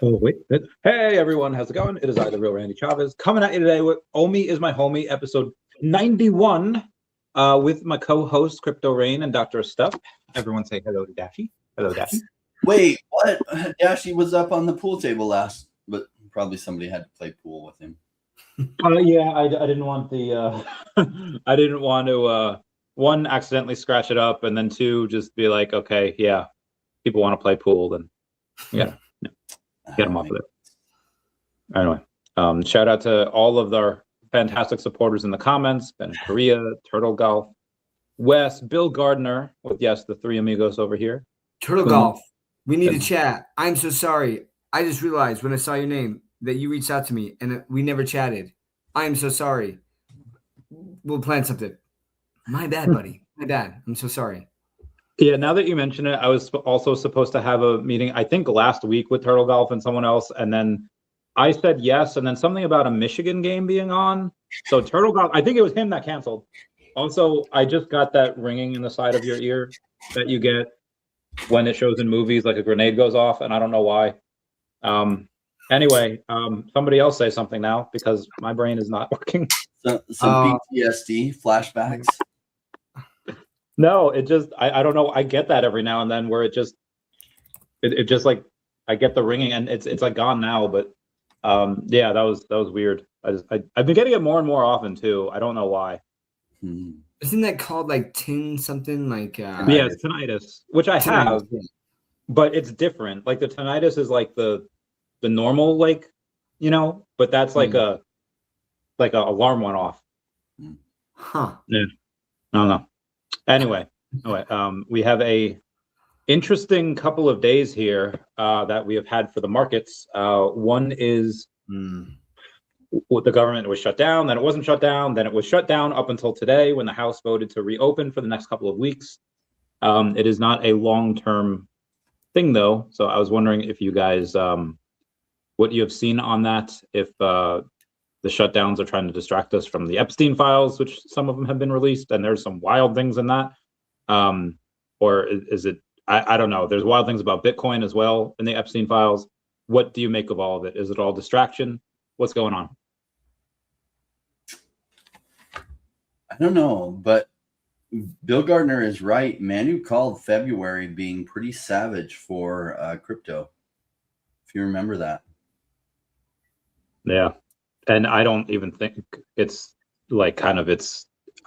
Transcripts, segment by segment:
Oh, wait. Hey, everyone. How's it going? It is I, the real Randy Chavez, coming at you today with Omi is My Homie, episode 91, with my co-host, Crypto Rain and Dr. Stuff. Everyone say hello to Dashi. Hello, Dashi. Wait, what? Dashi was up on the pool table last, but probably somebody had to play pool with him. Yeah, I didn't want the, I didn't want to, one, accidentally scratch it up, and then two, just be like, okay, yeah, people want to play pool, then yeah. Get them off of it. Anyway, shout out to all of our fantastic supporters in the comments: Ben Korea, Turtle Golf, Wes, Bill Gardner, with yes, the three amigos over here. Turtle Golf, we need to chat. I'm so sorry. I just realized when I saw your name that you reached out to me and we never chatted. I am so sorry. We'll plan something. My bad, buddy. My bad. I'm so sorry. Yeah, now that you mention it, I was also supposed to have a meeting, I think last week, with Turtle Golf and someone else, and then I said yes, and then something about a Michigan game being on. So Turtle Golf, I think it was him that canceled. Also, I just got that ringing in the side of your ear that you get when it shows in movies, like a grenade goes off, and I don't know why. Anyway, somebody else say something now, because my brain is not working. Some PTSD flashbacks. No, it just I don't know. I get that every now and then where it just like I get the ringing and it's like gone now. But yeah, that was weird. I've been getting it more and more often too. I don't know why. Isn't that called like tin something like? Yeah, it's tinnitus, which I have, but it's different. Like the tinnitus is like the normal, like, you know, but that's like a alarm went off. Huh? Yeah. No. Anyway, we have a interesting couple of days here that we have had for the markets. One is the government was shut down, then it wasn't shut down, then it was shut down up until today when the House voted to reopen for the next couple of weeks. It is not a long-term thing, though, so I was wondering if you guys, what you have seen on that, if the shutdowns are trying to distract us from the Epstein files, which some of them have been released, and there's some wild things in that. Or is it, I don't know. There's wild things about Bitcoin as well in the Epstein files. What do you make of all of it? Is it all distraction? What's going on? I don't know, but Bill Gardner is right. Manu called February being pretty savage for crypto, if you remember that. Yeah. And I don't even think it's like kind of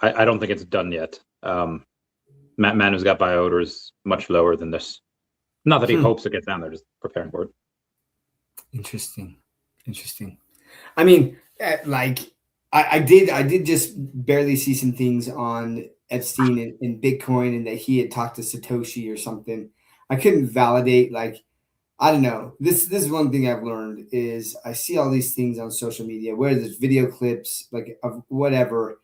I don't think it's done yet. Manu's got buy orders much lower than this. Not that he hopes it gets down there, just preparing for it. Interesting. I mean, like I did just barely see some things on Epstein and Bitcoin and that he had talked to Satoshi or something. I couldn't validate, like, I don't know. This is one thing I've learned is I see all these things on social media where there's video clips like of whatever,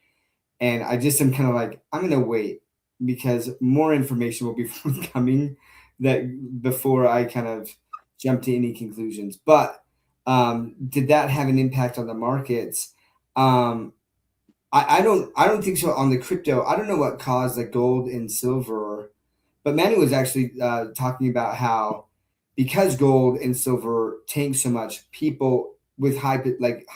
and I just am kind of like, I'm gonna wait because more information will be forthcoming that before I kind of jump to any conclusions. But did that have an impact on the markets? I don't think so on the crypto. I don't know what caused the gold and silver, but Manu was actually talking about how, because gold and silver tanked so much, people with high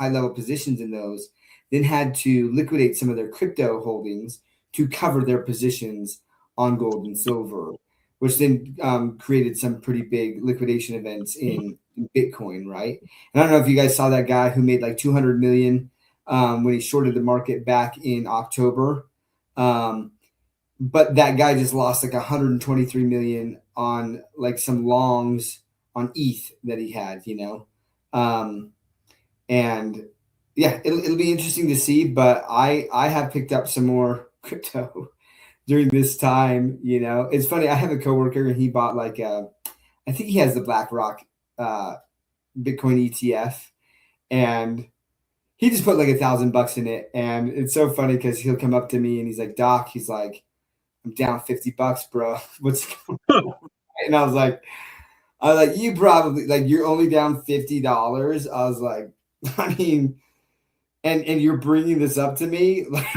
level positions in those then had to liquidate some of their crypto holdings to cover their positions on gold and silver, which then created some pretty big liquidation events in Bitcoin, right? And I don't know if you guys saw that guy who made like 200 million when he shorted the market back in October. But that guy just lost like 123 million on like some longs on ETH that he had, you know? And yeah, it'll be interesting to see, but I have picked up some more crypto during this time, you know? It's funny. I have a coworker and he bought like, I think he has the BlackRock Bitcoin ETF, and he just put like $1,000 in it. And it's so funny because he'll come up to me and he's like, Doc, he's like, I'm down $50, bro. What's going on? And I was like, you probably like you're only down $50. I was like, I mean, and you're bringing this up to me, like,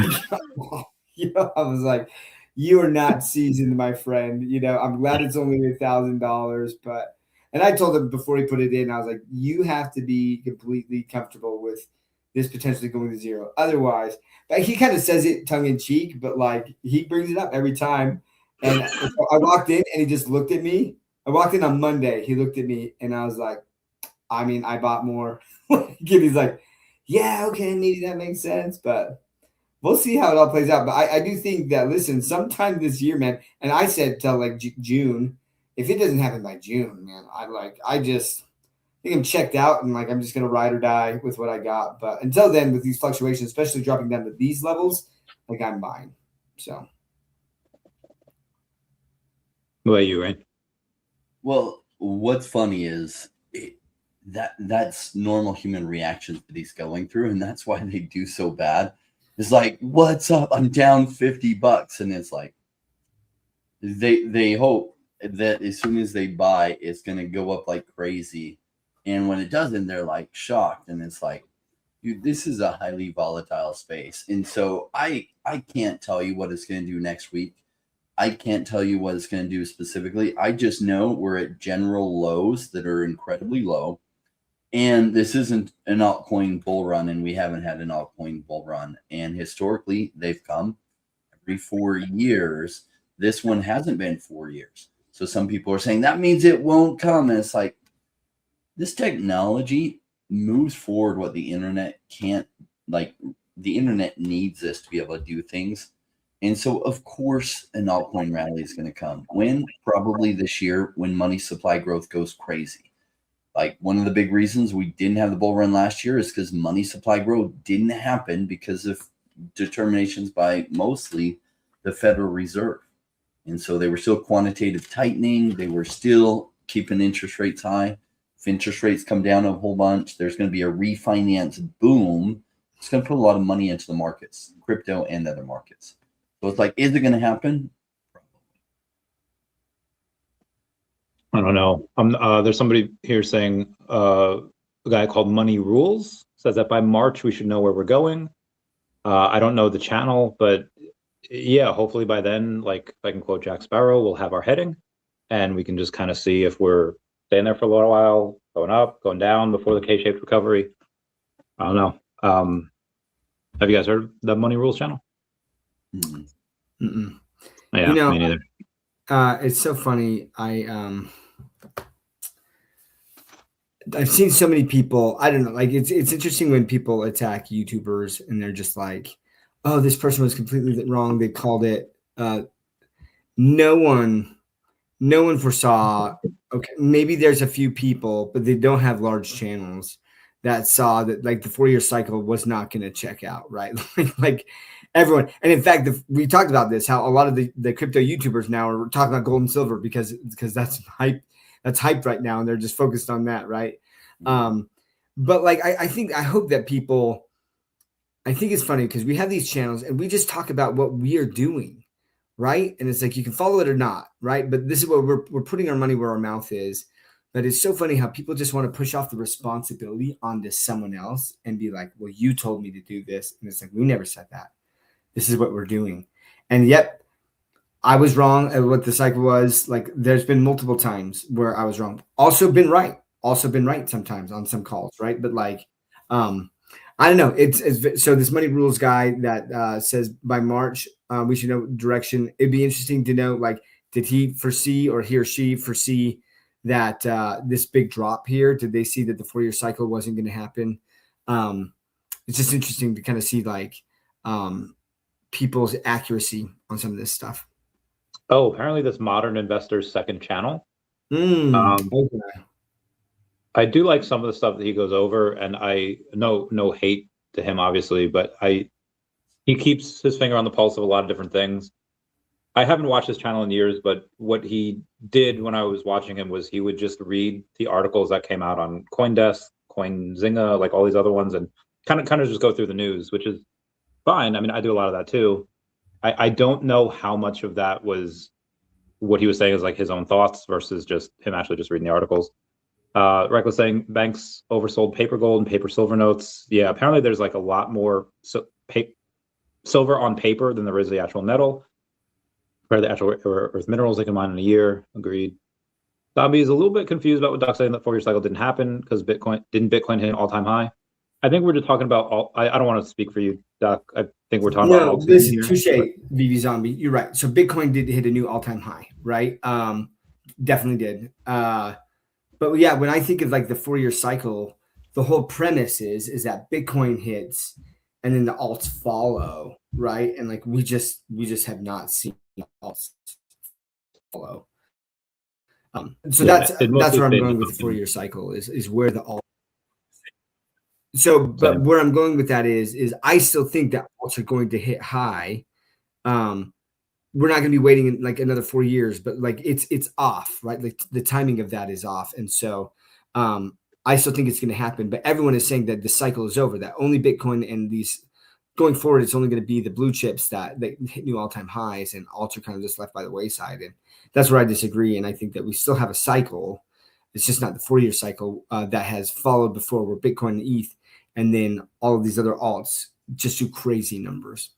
you know, I was like, you are not seasoned, my friend. You know, I'm glad it's only $1,000, but And I told him before he put it in, I was like, you have to be completely comfortable with this potentially going to zero. Otherwise, but he kind of says it tongue in cheek, but like he brings it up every time. And so I walked in and he just looked at me. I walked in on Monday. He looked at me and I was like, I mean, I bought more. He's like, yeah, okay, maybe that makes sense, but we'll see how it all plays out. But I do think that, listen, sometime this year, man, and I said till like June, if it doesn't happen by June, man, I think I'm checked out and like I'm just going to ride or die with what I got. But until then, with these fluctuations, especially dropping down to these levels, like I'm buying. So. What about you, Rain? Well, what's funny is that's normal human reactions that he's going through, and that's why they do so bad. It's like, what's up? I'm down $50, and it's like they hope that as soon as they buy, it's going to go up like crazy, and when it doesn't, they're like shocked, and it's like, dude, this is a highly volatile space, and so I can't tell you what it's going to do next week. I can't tell you what it's going to do specifically. I just know we're at general lows that are incredibly low. And this isn't an altcoin bull run, and we haven't had an altcoin bull run. And historically, they've come every 4 years. This one hasn't been 4 years. So some people are saying that means it won't come. And it's like, this technology moves forward what the internet can't, like the internet needs this to be able to do things. And so, of course, an altcoin rally is going to come. When? Probably this year, when money supply growth goes crazy. Like, one of the big reasons we didn't have the bull run last year is because money supply growth didn't happen because of determinations by mostly the Federal Reserve. And so they were still quantitative tightening. They were still keeping interest rates high. If interest rates come down a whole bunch, there's going to be a refinance boom. It's going to put a lot of money into the markets, crypto and other markets. So it's like, is it going to happen? I don't know. There's somebody here saying a guy called Money Rules says that by March we should know where we're going. I don't know the channel, but yeah, hopefully by then, like if I can quote Jack Sparrow, we'll have our heading and we can just kind of see if we're staying there for a little while, going up, going down before the K-shaped recovery. I don't know. Have you guys heard of the Money Rules channel? Mm-mm. Yeah, me neither. It's so funny. I've seen so many people. I don't know. Like it's interesting when people attack YouTubers and they're just like, "Oh, this person was completely wrong. They called it." No one foresaw. Okay, maybe there's a few people, but they don't have large channels that saw that like the 4-year cycle was not going to check out, right? like everyone. And in fact, we talked about this, how a lot of the crypto YouTubers now are talking about gold and silver because that's hype. That's hyped right now. And they're just focused on that. Right. But like, I hope that people, I think it's funny because we have these channels and we just talk about what we are doing. Right. And it's like, you can follow it or not. Right. But this is what we're putting our money where our mouth is. But it's so funny how people just want to push off the responsibility onto someone else and be like, well, you told me to do this. And it's like, we never said that. This is what we're doing. And yet I was wrong at what the cycle was. Like there's been multiple times where I was wrong. Also been right sometimes on some calls. Right. But like, I don't know. It's so this Money Rules guy that says by March, we should know direction. It'd be interesting to know, like, did he foresee or he or she foresee that this big drop here? Did they see that the 4-year cycle wasn't going to happen? It's just interesting to kind of see like people's accuracy on some of this stuff. Oh, apparently this Modern Investor's second channel. Okay. I do like some of the stuff that he goes over, and I no hate to him, obviously, but he keeps his finger on the pulse of a lot of different things. I haven't watched his channel in years, but what he did when I was watching him was he would just read the articles that came out on CoinDesk, CoinZinga, like all these other ones, and kind of just go through the news, which is fine. I mean, I do a lot of that too. I don't know how much of that was what he was saying is like his own thoughts versus just him actually just reading the articles. Rick was saying banks oversold paper gold and paper silver notes. Yeah, apparently there's like a lot more silver on paper than there is the actual metal. Or the actual earth minerals they can mine in a year. Agreed. Bobby is a little bit confused about what Doc's saying, that 4-year cycle didn't happen because Bitcoin hit an all-time high. I think we're just talking about I don't want to speak for you, Doc. I think we're talking about alt listen, here. touche, VV Zombie. You're right. So Bitcoin did hit a new all-time high, right? Definitely did. But yeah, when I think of like the 4-year cycle, the whole premise is that Bitcoin hits and then the alts follow, right? And like we just have not seen alts follow. So Yeah, that's mostly where I'm been going with the something. 4-year cycle is where the alt. So, but Same. where I'm going with that is I still think that alts are going to hit high. We're not going to be waiting in like another 4 years, but like it's off, right? Like the timing of that is off, and so I still think it's going to happen. But everyone is saying that the cycle is over. That only Bitcoin and these going forward, it's only going to be the blue chips that hit new all-time highs, and alts are kind of just left by the wayside. And that's where I disagree. And I think that we still have a cycle. It's just not the 4-year cycle that has followed before, where Bitcoin and ETH, and then all of these other alts just do crazy numbers.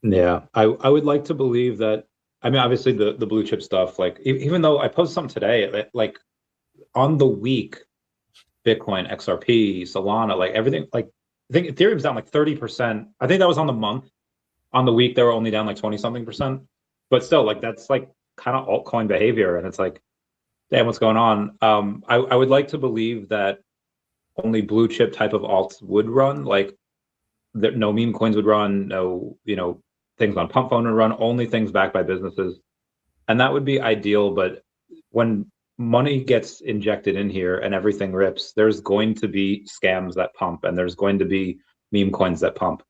Yeah, I would like to believe that. I mean, obviously the blue chip stuff, like even though I posted something today, like on the week, Bitcoin, XRP, Solana, like everything, like I think Ethereum's down like 30%. I think that was on the month. On the week, they were only down like 20-something%. But still, like that's like kind of altcoin behavior, and it's like, damn, what's going on? I would like to believe that only blue chip type of alts would run, like that no meme coins would run, no, things on pump phone would run, only things backed by businesses. And that would be ideal. But when money gets injected in here and everything rips, there's going to be scams that pump, and there's going to be meme coins that pump.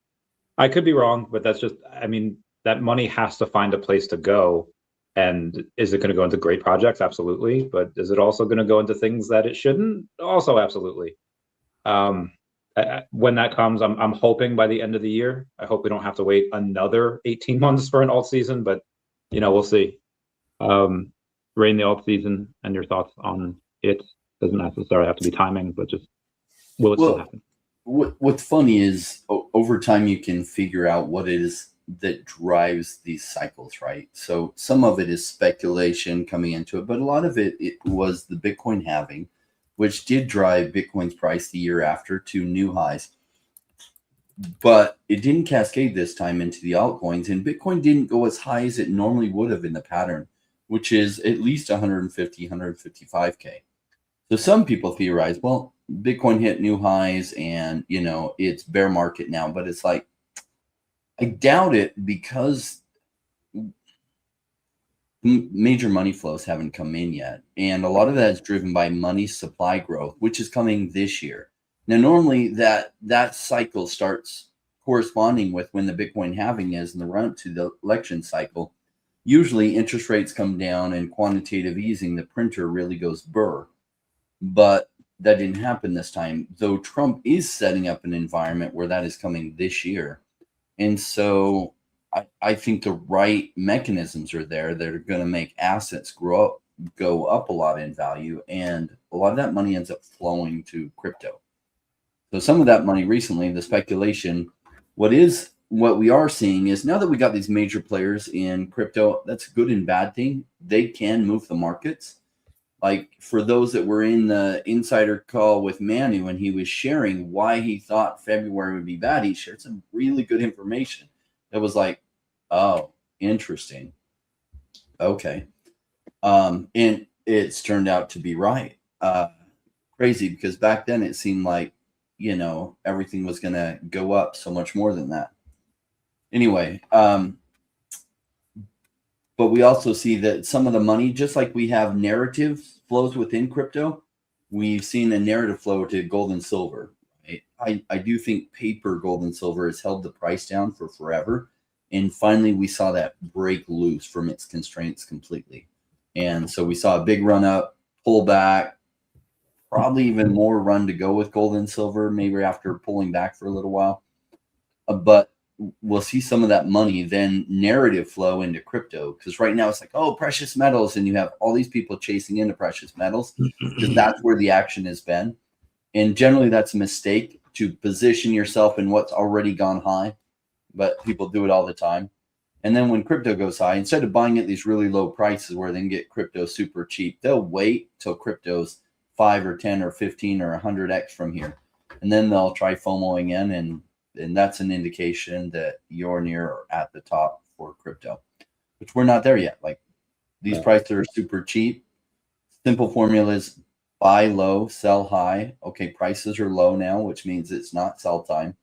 I could be wrong, but that's just, I mean, that money has to find a place to go. And is it going to go into great projects? Absolutely. But is it also going to go into things that it shouldn't? Also, absolutely. When that comes, I'm hoping by the end of the year. I hope we don't have to wait another 18 months for an alt season, but we'll see. Rain, the alt season, and your thoughts on it. Doesn't necessarily have to be timing, but just will it still happen? What's funny is over time you can figure out what it is that drives these cycles, right? So some of it is speculation coming into it, but a lot of it was the Bitcoin halving, which did drive Bitcoin's price the year after to new highs. But it didn't cascade this time into the altcoins, and Bitcoin didn't go as high as it normally would have in the pattern, which is at least 150, 155K. So some people theorize, well, Bitcoin hit new highs and, it's bear market now, but it's like, I doubt it, because major money flows haven't come in yet. And a lot of that is driven by money supply growth, which is coming this year. Now, normally that cycle starts corresponding with when the Bitcoin halving is in the run up to the election cycle. Usually interest rates come down and quantitative easing, the printer really goes burr. But that didn't happen this time, though Trump is setting up an environment where that is coming this year. And so I think the right mechanisms are there that are going to make assets go up a lot in value. And a lot of that money ends up flowing to crypto. So some of that money recently, the speculation, what we are seeing is now that we got these major players in crypto, that's a good and bad thing. They can move the markets. Like for those that were in the insider call with Manu and he was sharing why he thought February would be bad, he shared some really good information that was like, oh, interesting. Okay. And it's turned out to be right. Crazy, because back then it seemed like, everything was going to go up so much more than that. Anyway, but we also see that some of the money, just like we have narrative flows within crypto, we've seen a narrative flow to gold and silver. Right? I do think paper gold and silver has held the price down for forever. And finally, we saw that break loose from its constraints completely. And so we saw a big run up, pull back, probably even more run to go with gold and silver, maybe after pulling back for a little while. But we'll see some of that money then narrative flow into crypto, because right now it's like, oh, precious metals, and you have all these people chasing into precious metals because that's where the action has been. And generally that's a mistake to position yourself in what's already gone high, but people do it all the time. And then when crypto goes high, instead of buying at these really low prices where they can get crypto super cheap, they'll wait till crypto's 5 or 10 or 15 or 100x from here. And then they'll try FOMOing in, and that's an indication that you're near or at the top for crypto, which we're not there yet. Like, these prices are super cheap. Simple formula is buy low, sell high. Okay, prices are low now, which means it's not sell time.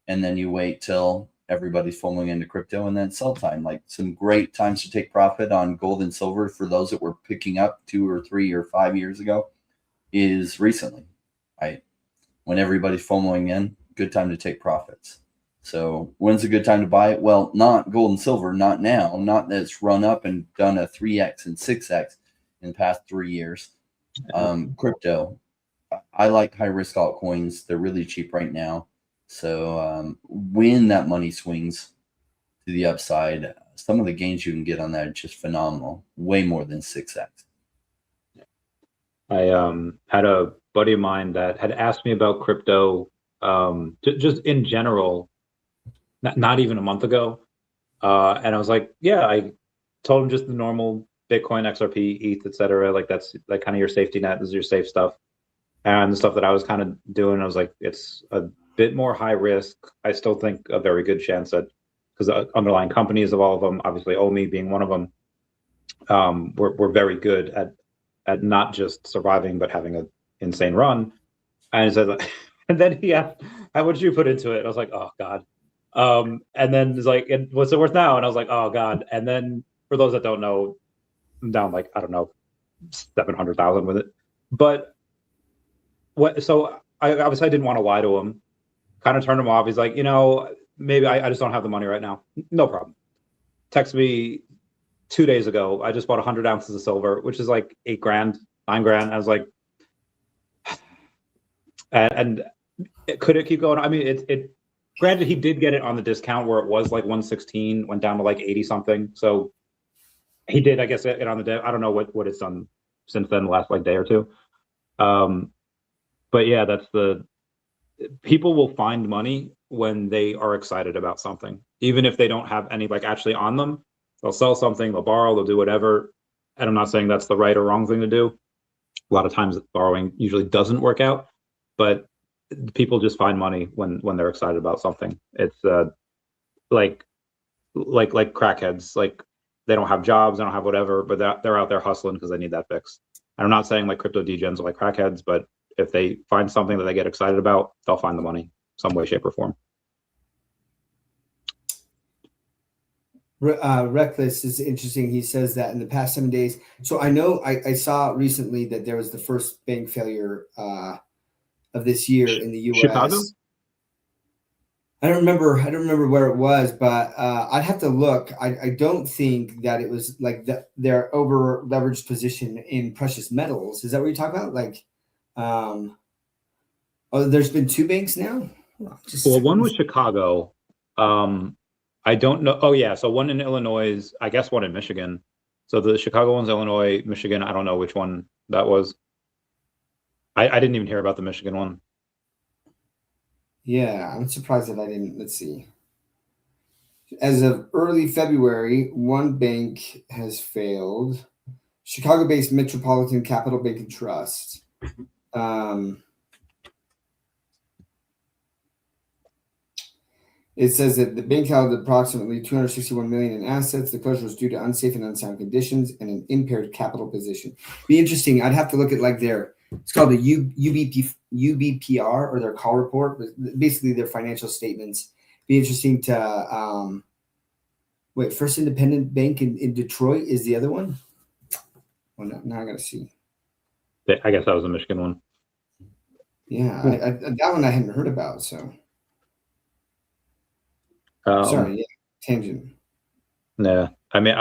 And then you wait till everybody's FOMOing into crypto, and then sell time. Like, some great times to take profit on gold and silver for those that were picking up 2 or 3 or 5 years ago is recently, right? When everybody's FOMOing in, good time to take profits. So when's a good time to buy it? Well, not gold and silver, not now, not that it's run up and done a 3x and 6x in the past 3 years. Crypto, I like high risk altcoins. They're really cheap right now. So when that money swings to the upside, some of the gains you can get on that are just phenomenal, way more than 6x. I had a buddy of mine that had asked me about crypto just in general, not even a month ago. And I was like, yeah, I told him just the normal Bitcoin, XRP, ETH, etc. Like, that's like kind of your safety net. This is your safe stuff. And the stuff that I was kind of doing, I was like, it's a bit more high risk. I still think a very good chance that, because the underlying companies of all of them, obviously OMI being one of them, we're very good at not just surviving, but having an insane run. And he said, and then he asked, how much you put into it? And I was like, oh God. And then it's like, what's it worth now? And I was like, oh God. And then for those that don't know, I'm down like, I don't know, 700,000 with it. But so I obviously I didn't want to lie to him, kind of turned him off. He's like, maybe I just don't have the money right now. No problem. Text me 2 days ago. I just bought 100 ounces of silver, which is like $8 grand, $9 grand. I was like, and could it keep going? I mean, it granted, he did get it on the discount where it was like 116, went down to like 80 something. So he did, I guess, it on the day. I don't know what it's done since then, the last like day or two. But yeah, people will find money when they are excited about something, even if they don't have any like actually on them. They'll sell something, they'll borrow, they'll do whatever. And I'm not saying that's the right or wrong thing to do. A lot of times borrowing usually doesn't work out, but people just find money when they're excited about something. It's like crackheads. Like, they don't have jobs, they don't have whatever, but they're out there hustling because they need that fix. And I'm not saying like crypto degens are like crackheads, but if they find something that they get excited about, they'll find the money some way, shape, or form. Reckless is interesting. He says that in the past 7 days. So I know I saw recently that there was the first bank failure of this year in the U.S. Chicago? I don't remember where it was, but I'd have to look. I don't think that it was like their over leveraged position in precious metals. Is that what you're talking about? Like, there's been 2 banks now. Well, one was Chicago. I don't know. Oh yeah, so one in Illinois, I guess one in Michigan. So the Chicago one's Illinois, Michigan. I don't know which one that was. I didn't even hear about the Michigan one. Yeah, I'm surprised that I didn't. Let's see. As of early February, one bank has failed. Chicago-based Metropolitan Capital Bank and Trust. It says that the bank held approximately $261 million in assets. The closure was due to unsafe and unsound conditions and an impaired capital position. Be interesting. I'd have to look at like it's called the UBPR or their call report, basically their financial statements. Be interesting to wait. First Independent Bank in Detroit is the other one. Well, now I gotta see. I guess that was the Michigan one. Yeah, that one I hadn't heard about. So. Sorry, yeah, tangent. Yeah, I mean,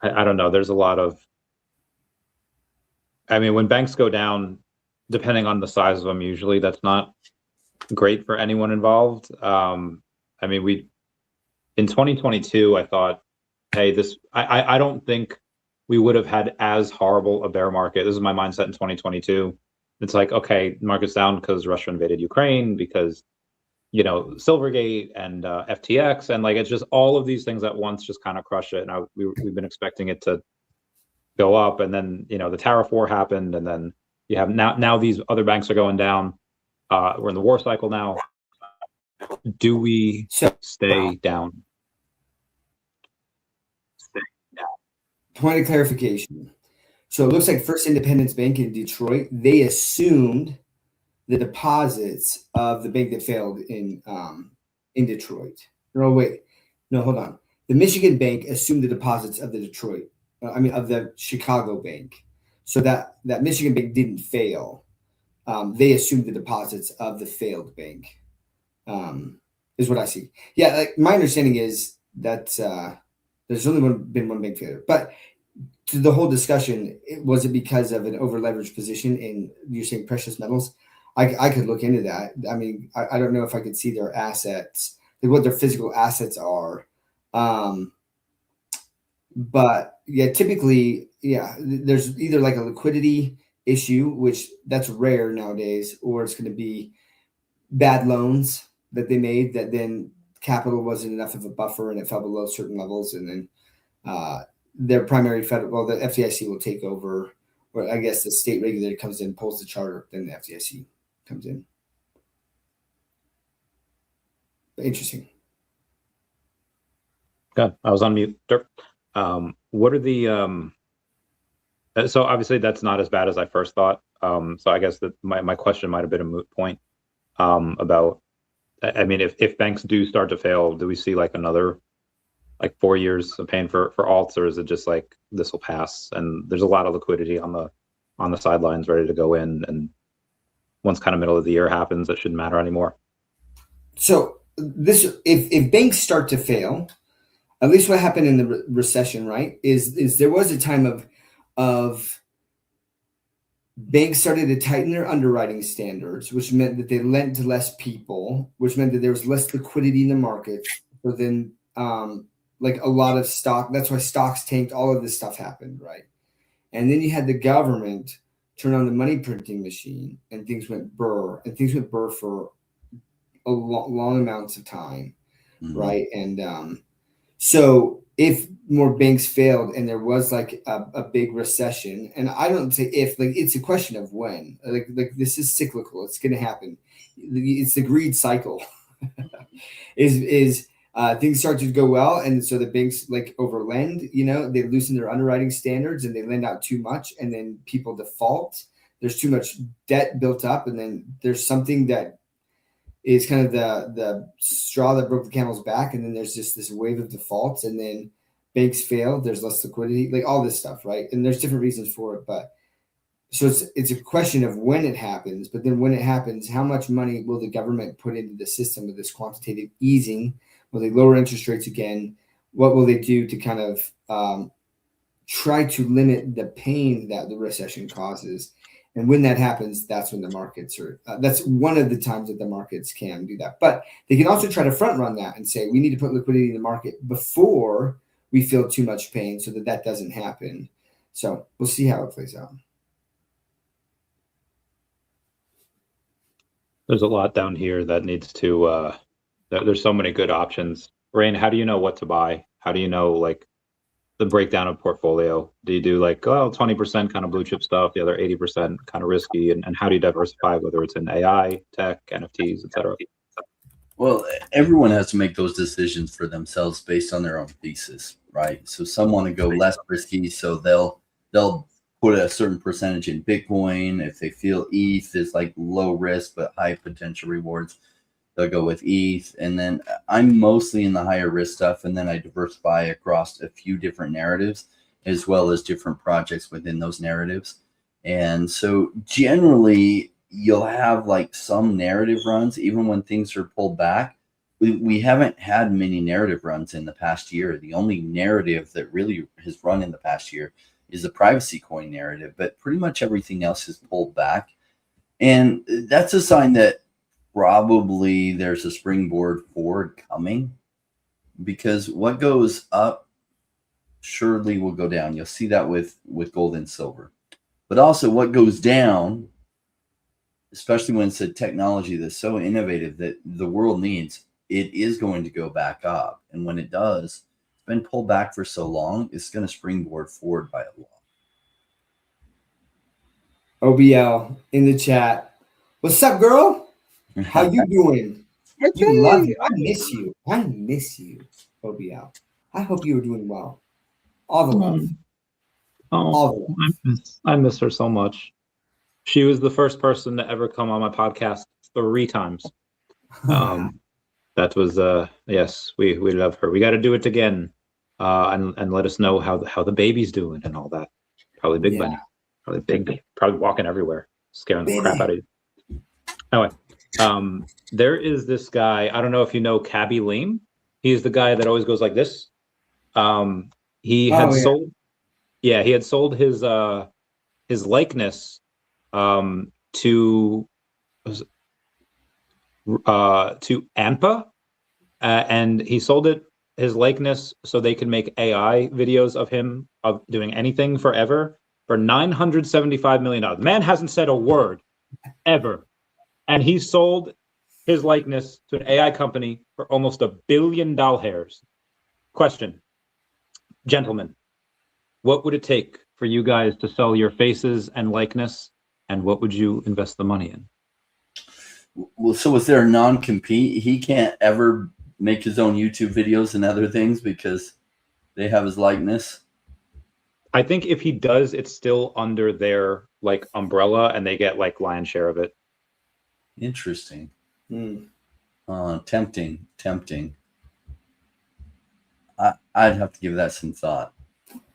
I don't know. There's a lot of, I mean, when banks go down, depending on the size of them, usually that's not great for anyone involved. I mean, in 2022, I thought, hey, I don't think we would have had as horrible a bear market. This is my mindset in 2022. It's like, okay, market's down because Russia invaded Ukraine, because Silvergate and FTX, and like it's just all of these things at once just kind of crush it. And we've been expecting it to go up, and then the tariff war happened, and then you have now these other banks are going down. We're in the war cycle now. Do we stay down? Point of clarification. So it looks like First Independence Bank in Detroit, they assumed the deposits of the bank that failed in Detroit. No, wait. No, hold on. The Michigan bank assumed the deposits of of the Chicago bank. So that Michigan bank didn't fail. They assumed the deposits of the failed bank, is what I see. Yeah, like my understanding is that there's only been one bank failure. But to the whole discussion, was it because of an over-leveraged position in, you're saying, precious metals? I could look into that. I mean, I don't know if I could see their assets, like what their physical assets are. But yeah, typically, there's either like a liquidity issue, which that's rare nowadays, or it's going to be bad loans that they made that then capital wasn't enough of a buffer and it fell below certain levels, and then their primary federal, the FDIC will take over, or I guess the state regulator comes in, pulls the charter, then the FDIC comes in. Interesting. God, I was on mute. What are the so obviously that's not as bad as I first thought. So I guess that my question might have been a moot point about, I mean, if banks do start to fail, do we see like another 4 years of paying for alts, or is it just like this will pass and there's a lot of liquidity on the sidelines ready to go in, and once kind of middle of the year happens, it shouldn't matter anymore? So if banks start to fail, at least what happened in the recession, right, is there was a time of banks started to tighten their underwriting standards, which meant that they lent to less people, which meant that there was less liquidity in the market. So then like a lot of stock, that's why stocks tanked, all of this stuff happened, right? And then you had the government turn on the money printing machine, and things went burr, for a long amounts of time, right? And so if more banks failed and there was like a big recession, and I don't say if, like it's a question of when, like this is cyclical, it's going to happen. It's the greed cycle. is things start to go well, and so the banks like overlend, they loosen their underwriting standards and they lend out too much, and then people default. There's too much debt built up, and then there's something that is kind of the straw that broke the camel's back, and then there's just this wave of defaults, and then banks fail, there's less liquidity, like all this stuff, right? And there's different reasons for it, but so it's a question of when it happens. But then when it happens, how much money will the government put into the system with this quantitative easing? Will they lower interest rates again? What will they do to kind of try to limit the pain that the recession causes? And when that happens, that's when the markets are, that's one of the times that the markets can do that. But they can also try to front run that and say, we need to put liquidity in the market before we feel too much pain so that doesn't happen. So we'll see how it plays out. There's a lot down here that needs to, there's so many good options. Rain, how do you know what to buy? How do you know like the breakdown of portfolio? Do you do like 20% kind of blue chip stuff, the other 80% kind of risky, and how do you diversify, whether it's in AI, tech, NFTs, etc.? Well, everyone has to make those decisions for themselves based on their own thesis, right? So some want to go less risky, so they'll put a certain percentage in Bitcoin. If they feel ETH is like low risk but high potential rewards, they'll go with ETH. And then I'm mostly in the higher risk stuff, and then I diversify across a few different narratives as well as different projects within those narratives. And so generally you'll have like some narrative runs even when things are pulled back. We haven't had many narrative runs in the past year. The only narrative that really has run in the past year is the privacy coin narrative, but pretty much everything else is pulled back. And that's a sign that probably there's a springboard forward coming, because what goes up surely will go down. You'll see that with gold and silver, but also what goes down especially when it's a technology that's so innovative that the world needs, it is going to go back up. And when it does, it's been pulled back for so long, it's going to springboard forward by a lot. OBL in the chat. What's up, girl? How you doing? You love you. I miss you. I miss you, OBL. I hope you are doing well. All the love. Oh, I miss her so much. She was the first person to ever come on my podcast 3 times. That was yes, we love her. We got to do it again, and let us know how the baby's doing and all that. Probably big bunny, probably walking everywhere, scaring the crap out of you. Anyway, there is this guy. I don't know if you know Cabby Lame. He's the guy that always goes like this. He had sold. Yeah, he had sold his likeness to ANPA, and he sold his likeness so they could make AI videos of him of doing anything forever for $975 million. The man hasn't said a word ever, and he sold his likeness to an AI company for almost $1 billion. Question, gentlemen, what would it take for you guys to sell your faces and likeness, and what would you invest the money in? Well, so is there a non-compete? He can't ever make his own YouTube videos and other things because they have his likeness? I think if he does, it's still under their like umbrella and they get like lion's share of it. Interesting. Tempting. I'd have to give that some thought.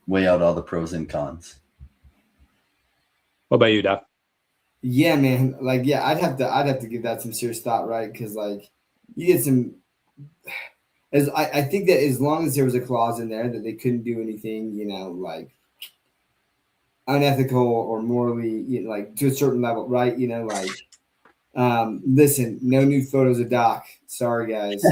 Weigh out all the pros and cons. What about you, Duff? Yeah, man. Like, yeah, I'd have to give that some serious thought, right? Because like, you get some. I think that as long as there was a clause in there that they couldn't do anything, like unethical or morally, like to a certain level, right? Listen, no nude photos of Doc. Sorry, guys.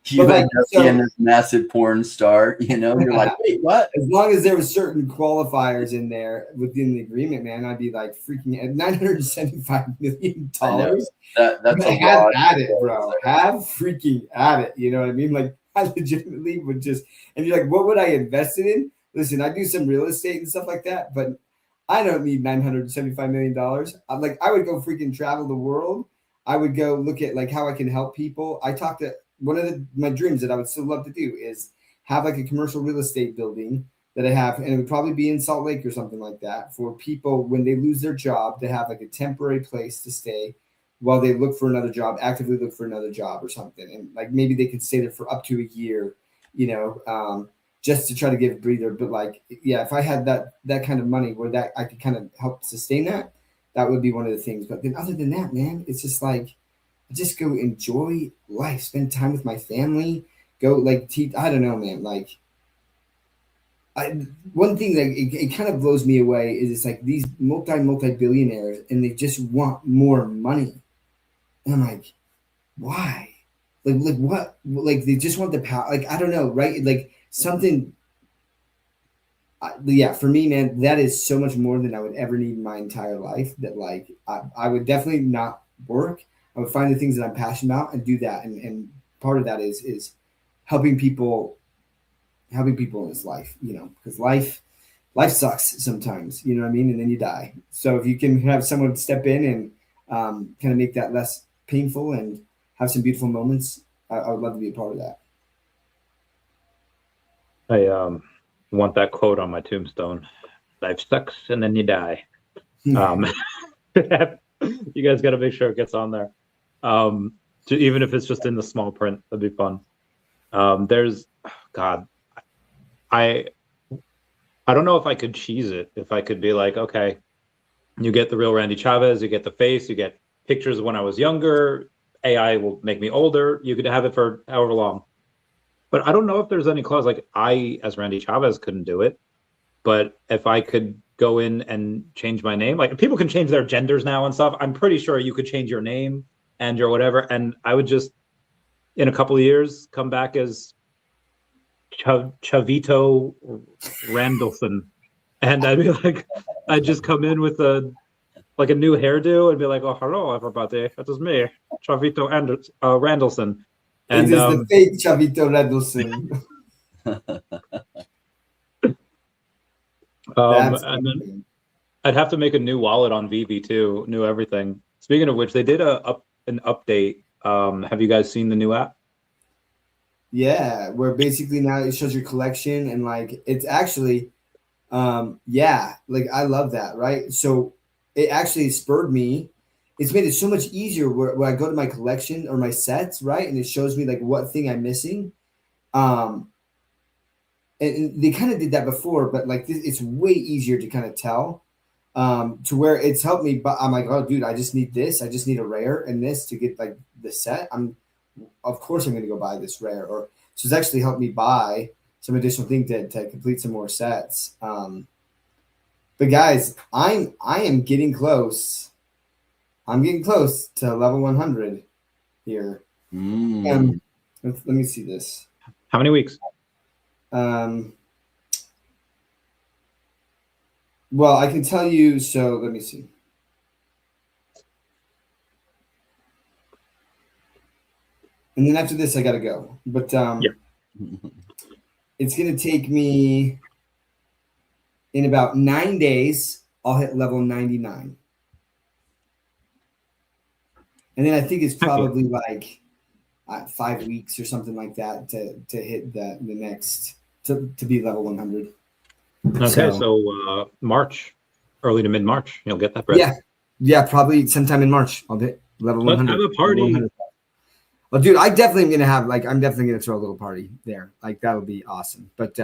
You end up being this massive porn star, you're like, wait, what? As long as there was certain qualifiers in there within the agreement, man, I'd be like freaking at $975 million. That's a have lot. at it, bro. Have freaking at it. You know what I mean? Like, I legitimately would just, and you're like, what would I invest it in? Listen, I do some real estate and stuff like that, but I don't need $975 million. I would go freaking travel the world. I would go look at like how I can help people. I talked to one of my dreams that I would still love to do is have like a commercial real estate building that I have, and it would probably be in Salt Lake or something like that for people when they lose their job to have like a temporary place to stay while they look for another job, actively look for another job or something. And like maybe they can stay there for up to a year, just to try to give a breather. But like, yeah, if I had that kind of money where that I could kind of help sustain that would be one of the things. But then other than that, man, it's just like, just go enjoy life, spend time with my family, go like I don't know, man. Like, one thing that it kind of blows me away is it's like these multi-billionaires and they just want more money. And I'm like, why? Like what? Like they just want the power. Like, I don't know, right? Like something. Yeah, for me, man, that is so much more than I would ever need in my entire life. That like I would definitely not work. I would find the things that I'm passionate about and do that. And part of that is helping people in this life, because life sucks sometimes, you know what I mean? And then you die. So if you can have someone step in and kind of make that less painful and have some beautiful moments, I would love to be a part of that. I want that quote on my tombstone. Life sucks and then you die. You guys got to make sure it gets on there. Even if it's just in the small print, that'd be fun. I don't know if I could cheese it. If I could be like, okay, you get the real Randy Chavez, you get the face, you get pictures of when I was younger. AI will make me older. You could have it for however long. But I don't know if there's any clause. Like I, as Randy Chavez, couldn't do it. But if I could go in and change my name, like people can change their genders now and stuff. I'm pretty sure you could change your name and your whatever. And I would just, in a couple of years, come back as Chavito Randolphin. And I'd be like, I'd just come in with a like a new hairdo and be like, "Oh, hello, everybody. It is me, Chavito Randallson." It And is the fake Chavito Randallson. and then I'd have to make a new wallet on VV too, new everything. Speaking of which, they did an update. Have you guys seen the new app? Yeah, where basically now it shows your collection and like it's actually like I love that, right? So it actually spurred me. It's made it so much easier where I go to my collection or my sets, right? And it shows me like what thing I'm missing. And they kind of did that before, but like it's way easier to kind of tell to where it's helped me. But I'm like, oh, dude, I just need this. I just need a rare and this to get like the set. Of course, I'm going to go buy this rare. Or so it's actually helped me buy some additional thing to complete some more sets. But guys, I am getting close. I'm getting close to level 100 here. Let me see this. How many weeks? Well, I can tell you. So let me see. And then after this, I got to go. But it's going to take me in about 9 days. I'll hit level 99. And then I think it's probably like 5 weeks or something like that to hit the next to be level 100. Okay, so March, early to mid March, you'll get that bread. Yeah, probably sometime in March. I'll hit level 100. Let's have a party. Well, dude, I'm definitely gonna throw a little party there. Like that'll be awesome. But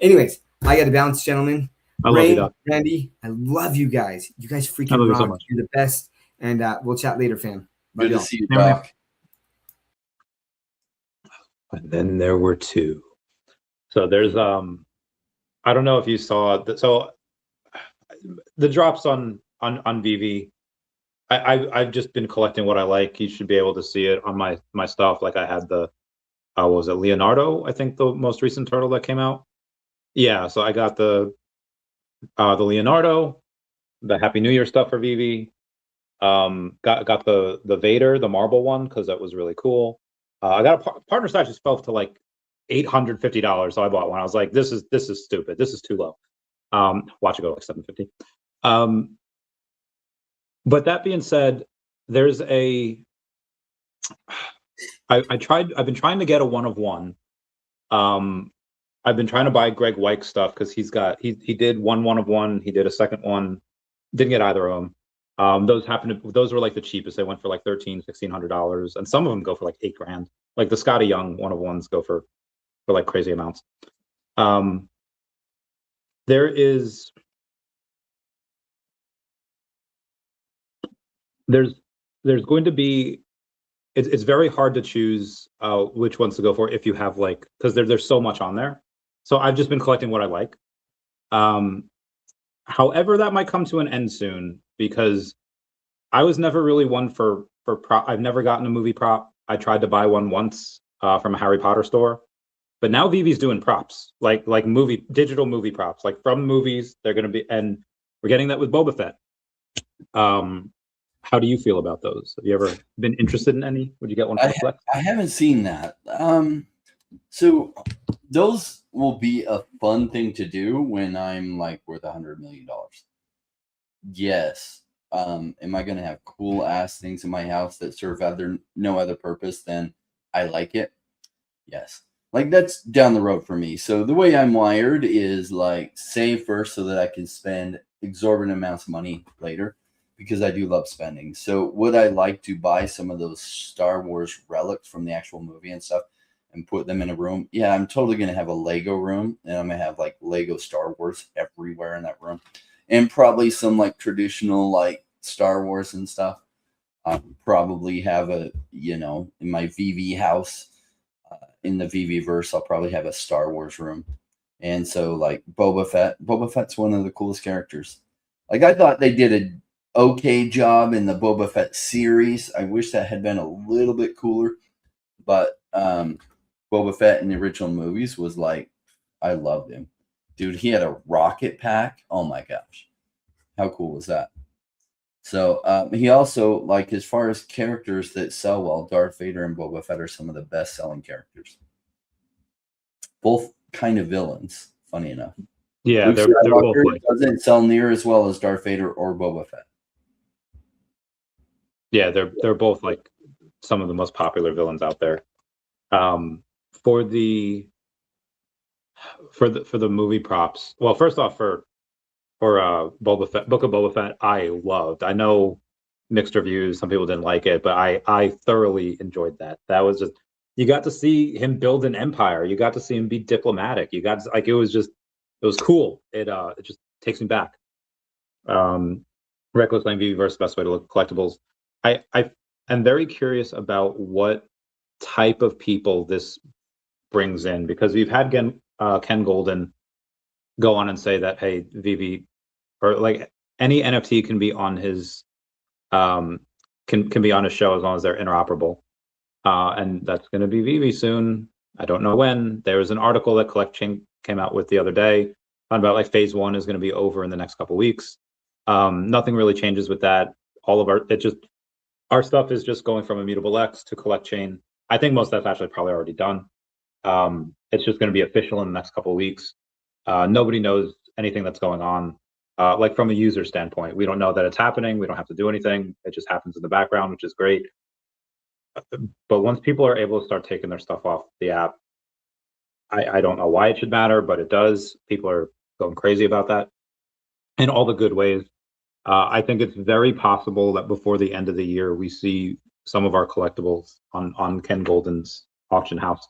anyways, I got to bounce, gentlemen. I love you, Doc. Randy, I love you guys. You guys freaking rock. So much. You're the best. And we'll chat later, fam. Good to see you, Doc. And then there were two. So there's I don't know if you saw that. So the drops on VV. I've just been collecting what I like. You should be able to see it on my stuff. Like I had the what was it, Leonardo? I think the most recent turtle that came out. Yeah, so I got the Leonardo, the Happy New Year stuff for VV. Got the Vader, the marble one, because that was really cool. I got a partner stash just fell to like $850, so I bought one. I was like, this is stupid. This is too low. Watch it go like $750. But that being said, there's I've been trying to get a 1 of 1. I've been trying to buy Greg Weick stuff because he did 1 of 1. He did a second one. Didn't get either of them. Those were like the cheapest. They went for like $1,600, and some of them go for like $8,000. Like the Scotty Young 1 of 1s go for like crazy amounts. There's going to be, it's very hard to choose which ones to go for if you have like, because there's so much on there. So I've just been collecting what I like. However, that might come to an end soon because I was never really one for prop. I've never gotten a movie prop. I tried to buy one once from a Harry Potter store, but now VV's doing props, like digital movie props, like from movies. They're going to be, and we're getting that with Boba Fett. How do you feel about those? Have you ever been interested in any? Would you get one for Flex? I haven't seen that. So those will be a fun thing to do when I'm like worth $100 million. Yes. Am I going to have cool ass things in my house that serve no other purpose than I like it? Yes. Like that's down the road for me. So the way I'm wired is like save first so that I can spend exorbitant amounts of money later, because I do love spending. So would I like to buy some of those Star Wars relics from the actual movie and stuff and put them in a room? Yeah, I'm totally going to have a Lego room, and I'm going to have like Lego Star Wars everywhere in that room, and probably some like traditional like Star Wars and stuff. I'll probably have in my VV house, in the VV verse, I'll probably have a Star Wars room. And so like Boba Fett's one of the coolest characters. Like I thought they did a okay job in the Boba Fett series. I wish that had been a little bit cooler, but Boba Fett in the original movies was like, I loved him. Dude, he had a rocket pack. Oh my gosh. How cool was that? So he also, like, as far as characters that sell well, Darth Vader and Boba Fett are some of the best selling characters. Both kind of villains, funny enough. Yeah, Luke they're both Skywalker like, doesn't sell near as well as Darth Vader or Boba Fett. yeah, they're both like some of the most popular villains out there. For the movie props, well, first off, for Boba Fett, Book of Boba Fett, I loved. I know mixed reviews, some people didn't like it, but I thoroughly enjoyed that. That was just, you got to see him build an empire. You got to see him be diplomatic. You got to, like, it was cool. It just takes me back. Reckless Lane VV versus Best Way to Look Collectibles. I am very curious about what type of people this brings in, because we've had Ken Golden go on and say that, hey, VV, or like any NFT can be on his can be on his show as long as they're interoperable, and that's going to be VV soon. I don't know when. There was an article that CollectChain came out with the other day about like phase 1 is going to be over in the next couple weeks. Nothing really changes with that. All of our stuff is just going from Immutable X to CollectChain. I think most of that's actually probably already done. It's just going to be official in the next couple of weeks. Nobody knows anything that's going on. Like from a user standpoint, we don't know that it's happening. We don't have to do anything. It just happens in the background, which is great. But once people are able to start taking their stuff off the app, I don't know why it should matter, but it does. People are going crazy about that in all the good ways. I think it's very possible that before the end of the year, we see some of our collectibles on Ken Golden's auction house.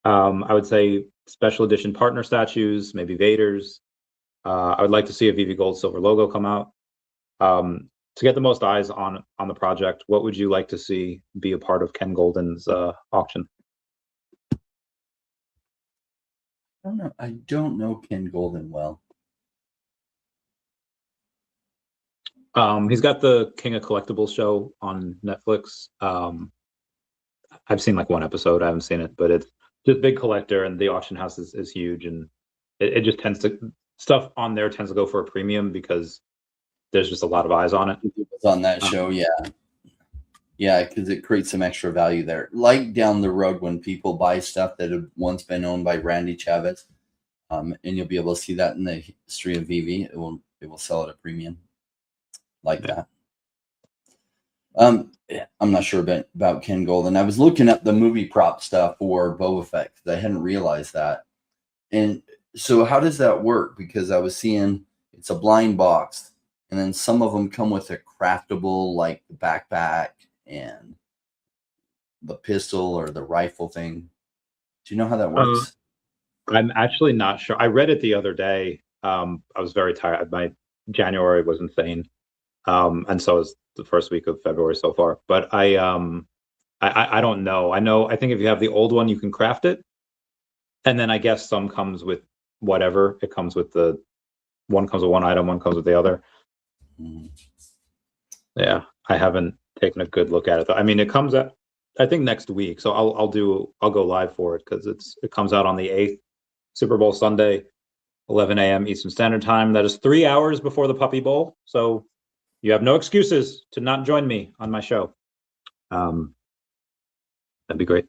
I would say special edition partner statues, maybe Vader's. I would like to see a VV Gold Silver logo come out. To get the most eyes on the project, what would you like to see be a part of Ken Golden's auction? I don't know Ken Golden well. He's got the King of Collectibles show on Netflix. I've seen like one episode. I haven't seen it, but it's just big collector, and the auction house is huge, and it just tends to, stuff on there tends to go for a premium because there's just a lot of eyes on it. It's on that show, yeah, because it creates some extra value there. Like down the road when people buy stuff that had once been owned by Randy Chavez, and you'll be able to see that in the history of VV. It will sell at a premium like that. I'm not sure about Ken Golden. I was looking up the movie prop stuff for Boba Fett because I hadn't realized that. And so how does that work? Because I was seeing it's a blind box, and then some of them come with a craftable, like the backpack and the pistol or the rifle thing. Do you know how that works? I'm actually not sure. I read it the other day. I was very tired. My January was insane. And so is the first week of February so far. But I don't know. I think if you have the old one, you can craft it. And then I guess some comes with whatever. It comes with one comes with one item, one comes with the other. Yeah, I haven't taken a good look at it though. I mean, it comes out, I think, next week. So I'll go live for it because it comes out on the 8th, Super Bowl Sunday, 11 a.m. Eastern Standard Time. That is 3 hours before the Puppy Bowl. So you have no excuses to not join me on my show. That'd be great.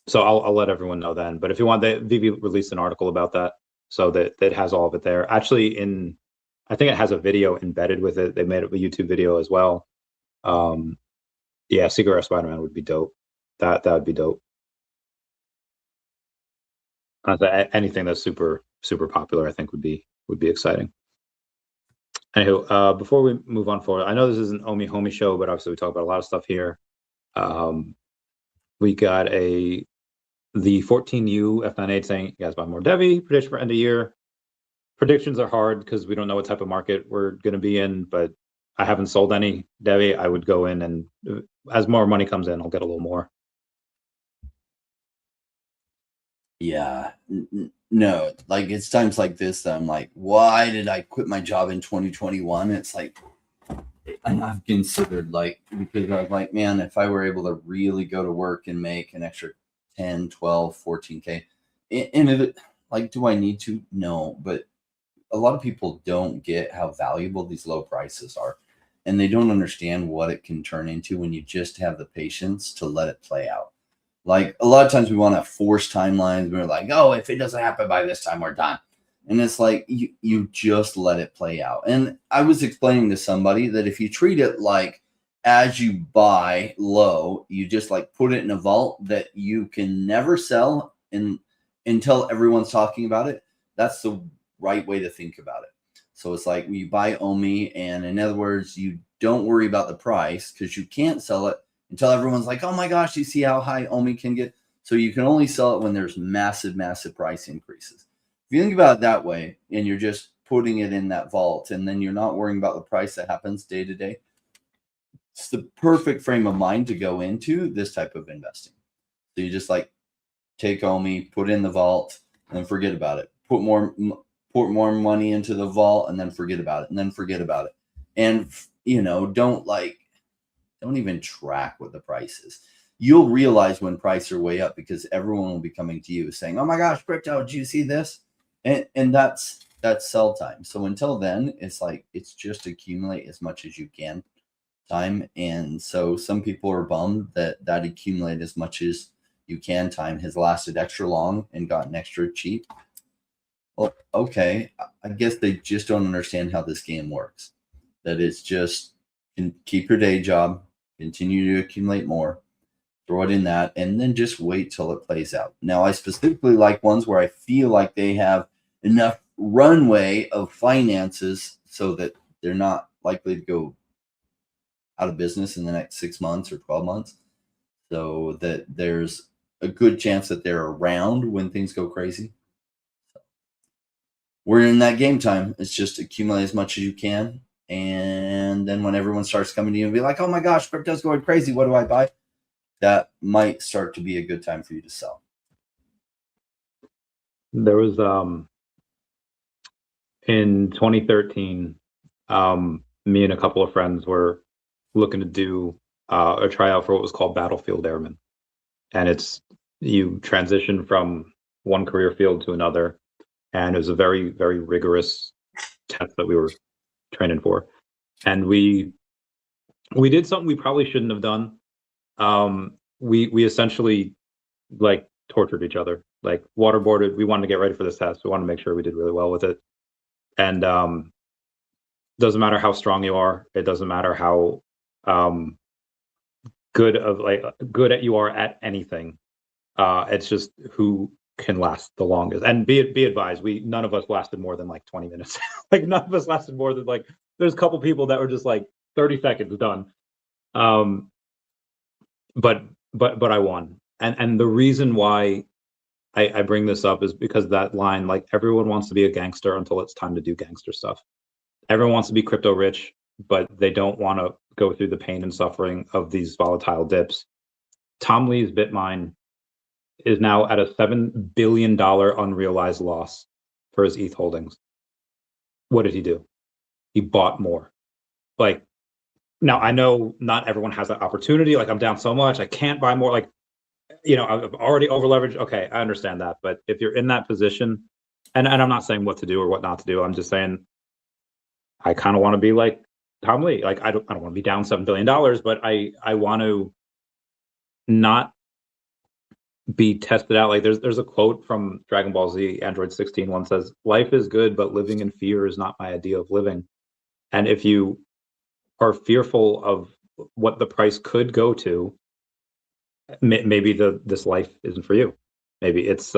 So I'll let everyone know then. But if you want, VV released an article about that, so that has all of it there. Actually, I think it has a video embedded with it. They made it a YouTube video as well. Yeah, Secret Rare Spider-Man would be dope. That would be dope. Anything that's super popular, I think, would be exciting. Anywho, before we move on forward, I know this is an Omi Homie show, but obviously we talk about a lot of stuff here. We got the 14U F98 saying, you guys buy more Devi, prediction for end of year. Predictions are hard because we don't know what type of market we're going to be in, but I haven't sold any Devi. I would go in, and as more money comes in, I'll get a little more. Yeah, no, like it's times like this that I'm like, why did I quit my job in 2021? It's like, I've considered, like, because I was like, man, if I were able to really go to work and make an extra 10, 12, 14K, and if it, like, do I need to? No, but a lot of people don't get how valuable these low prices are, and they don't understand what it can turn into when you just have the patience to let it play out. Like a lot of times we want to force timelines. We're like, oh, if it doesn't happen by this time, we're done. And it's like, you just let it play out. And I was explaining to somebody that if you treat it like as you buy low, you just like put it in a vault that you can never sell until everyone's talking about it. That's the right way to think about it. So it's like you buy OMI, and in other words, you don't worry about the price because you can't sell it until everyone's like, oh my gosh, you see how high OMI can get? So you can only sell it when there's massive, massive price increases. If you think about it that way, and you're just putting it in that vault, and then you're not worrying about the price that happens day to day, it's the perfect frame of mind to go into this type of investing. So you just like take OMI, put it in the vault, and then forget about it. Put more money into the vault, and then forget about it, and then forget about it. And don't even track what the price is. You'll realize when prices are way up because everyone will be coming to you saying, oh my gosh, crypto, did you see this? And that's sell time. So until then, it's like, it's just accumulate as much as you can time. And so some people are bummed that accumulate as much as you can time has lasted extra long and gotten extra cheap. Well, okay, I guess they just don't understand how this game works. That it's just keep your day job, continue to accumulate more, throw it in that, and then just wait till it plays out. Now, I specifically like ones where I feel like they have enough runway of finances so that they're not likely to go out of business in the next 6 months or 12 months, so that there's a good chance that they're around when things go crazy. We're in that game time. It's just accumulate as much as you can. And then when everyone starts coming to you and be like, oh my gosh, crypto's going crazy, what do I buy? That might start to be a good time for you to sell. There was in 2013, me and a couple of friends were looking to do a tryout for what was called Battlefield Airman. And it's, you transition from one career field to another. And it was a very, very rigorous test that we were training for. And we did something we probably shouldn't have done. We essentially like tortured each other, like waterboarded. We wanted to get ready for this test. We wanted to make sure we did really well with it. And doesn't matter how strong you are. It doesn't matter how good at you are at anything. It's just who can last the longest. And be advised, none of us lasted more than like 20 minutes. Like none of us lasted more than like, there's a couple people that were just like 30 seconds done. But I won. And the reason why I bring this up is because that line, like, everyone wants to be a gangster until it's time to do gangster stuff. Everyone wants to be crypto rich, but they don't want to go through the pain and suffering of these volatile dips. Tom Lee's Bitmine is now at a $7 billion unrealized loss for his ETH holdings. What did he do? He bought more. Like, now I know not everyone has that opportunity. Like, I'm down so much, I can't buy more. Like, I've already over leveraged. Okay, I understand that. But if you're in that position, and I'm not saying what to do or what not to do, I'm just saying I kind of want to be like Tom Lee. Like, I don't want to be down $7 billion, but I want to not be tested out. Like, there's a quote from Dragon Ball Z, Android 16, one says, life is good, but living in fear is not my idea of living. And if you are fearful of what the price could go to, maybe this life isn't for you. Maybe it's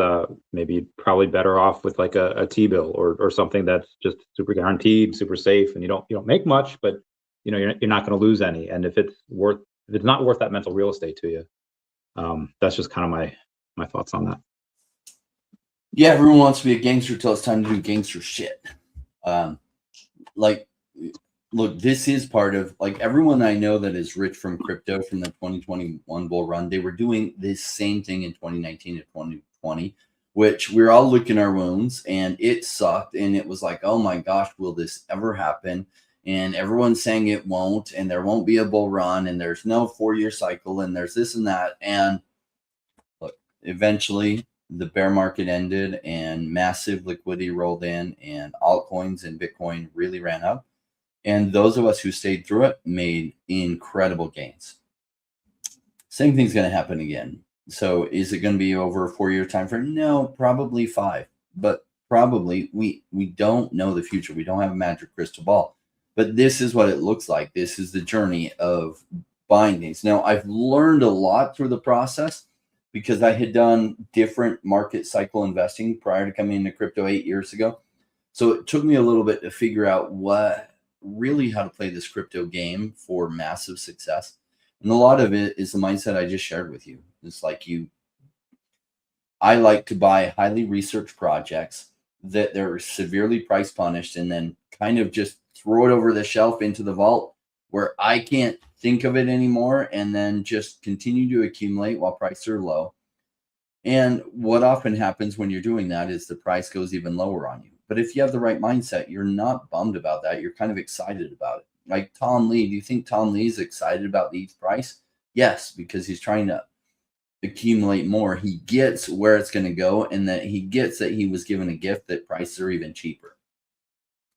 maybe probably better off with like a T-bill or something that's just super guaranteed, super safe, and you don't make much, but you're not going to lose any. And if it's not worth that mental real estate to you, that's just kind of my thoughts on that. Yeah, everyone wants to be a gangster till it's time to do gangster shit. Look, this is part of, like, everyone I know that is rich from crypto from the 2021 bull run, they were doing this same thing in 2019 and 2020, which we're all licking our wounds, and it sucked. And it was like, oh my gosh, will this ever happen? And everyone's saying it won't, and there won't be a bull run, and there's no 4-year cycle, and there's this and that. And look, eventually the bear market ended and massive liquidity rolled in and altcoins and Bitcoin really ran up. And those of us who stayed through it made incredible gains. Same thing's going to happen again. So is it going to be over a 4-year time frame? No, probably 5. But probably we don't know the future. We don't have a magic crystal ball. But this is what it looks like. This is the journey of buying things. Now, I've learned a lot through the process because I had done different market cycle investing prior to coming into crypto 8 years ago. So it took me a little bit to figure out how to play this crypto game for massive success. And a lot of it is the mindset I just shared with you. It's like I like to buy highly researched projects that they're severely price punished and then kind of just throw it over the shelf into the vault where I can't think of it anymore, and then just continue to accumulate while prices are low. And what often happens when you're doing that is the price goes even lower on you. But if you have the right mindset, you're not bummed about that. You're kind of excited about it. Like Tom Lee, do you think Tom Lee is excited about the ETH price? Yes, because he's trying to accumulate more. He gets where it's going to go, and that he gets that he was given a gift that prices are even cheaper.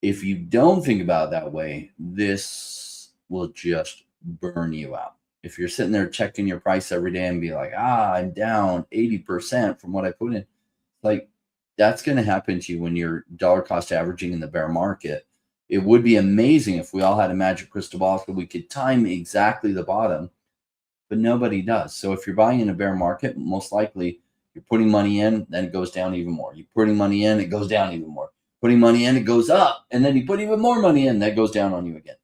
If you don't think about it that way, this will just burn you out. If you're sitting there checking your price every day and be like, I'm down 80% from what I put in, like that's going to happen to you when you're dollar cost averaging in the bear market. It would be amazing if we all had a magic crystal ball so we could time exactly the bottom, but nobody does. So if you're buying in a bear market, most likely you're putting money in, then it goes down even more. You're putting money in, it goes down even more. Putting money in, it goes up, and then you put even more money in, that goes down on you again.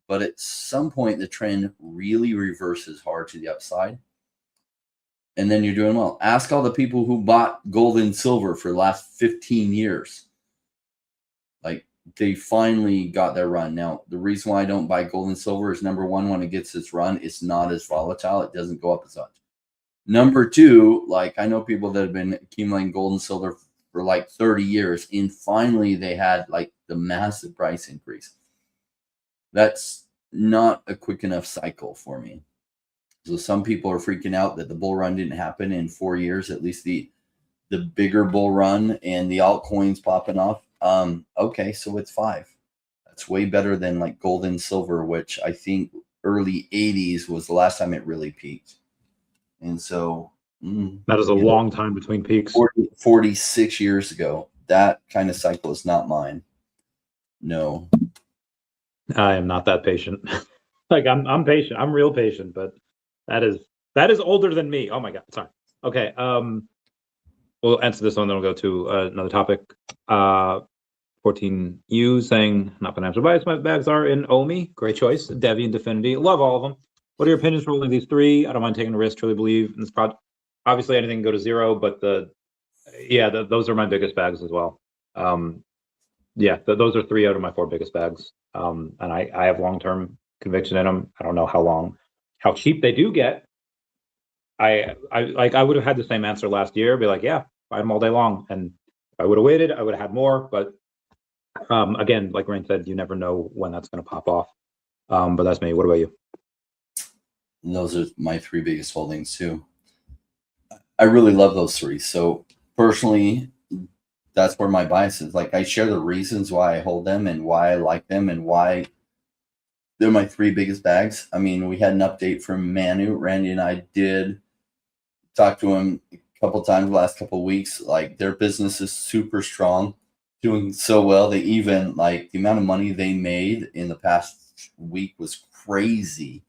But at some point, the trend really reverses hard to the upside, and then you're doing well. Ask all the people who bought gold and silver for the last 15 years. Like, they finally got their run. Now, the reason why I don't buy gold and silver is, number one, when it gets its run, it's not as volatile. It doesn't go up as much. Number two, like I know people that have been accumulating gold and silver for like 30 years, and finally they had like the massive price increase. That's not a quick enough cycle for me. So some people are freaking out that the bull run didn't happen in 4 years, at least the bigger bull run and the altcoins popping off. Okay, so it's 5. That's way better than like gold and silver, which I think early 80s was the last time it really peaked. And so that is a long time between peaks. 46 years ago. That kind of cycle is not mine. No. I am not that patient. Like I'm patient. I'm real patient, but that is older than me. Oh my God. Sorry. Okay. We'll answer this one, then we'll go to another topic. 14U saying, not financial advice, my bags are in OMI. Great choice. Devi and Definity. Love all of them. What are your opinions for holding these 3? I don't mind taking a risk, truly believe in this project. Obviously, anything can go to 0, but those are my biggest bags as well. Those are 3 out of my 4 biggest bags. And I have long-term conviction in them. I don't know how cheap they do get. I would have had the same answer last year, be like, yeah, buy them all day long. And if I would have waited, I would have had more. But again, like Rain said, you never know when that's going to pop off. But that's me. What about you? Those are my 3 biggest holdings too. I really love those 3. So personally, that's where my bias is. Like I share the reasons why I hold them and why I like them and why they're my 3 biggest bags. I mean, we had an update from Manu. Randy and I did talk to him a couple times the last couple of weeks. Like their business is super strong, doing so well. They even like the amount of money they made in the past week was crazy.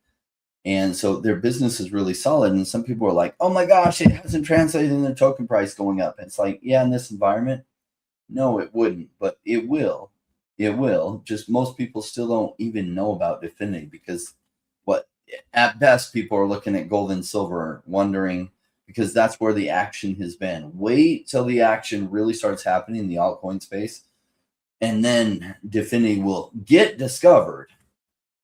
And so their business is really solid. And some people are like, oh my gosh, it hasn't translated in the token price going up. And it's like, yeah, in this environment, no, it wouldn't, but it will. It will. Just most people still don't even know about Definity because at best people are looking at gold and silver, wondering because that's where the action has been. Wait till the action really starts happening in the altcoin space, and then Definity will get discovered.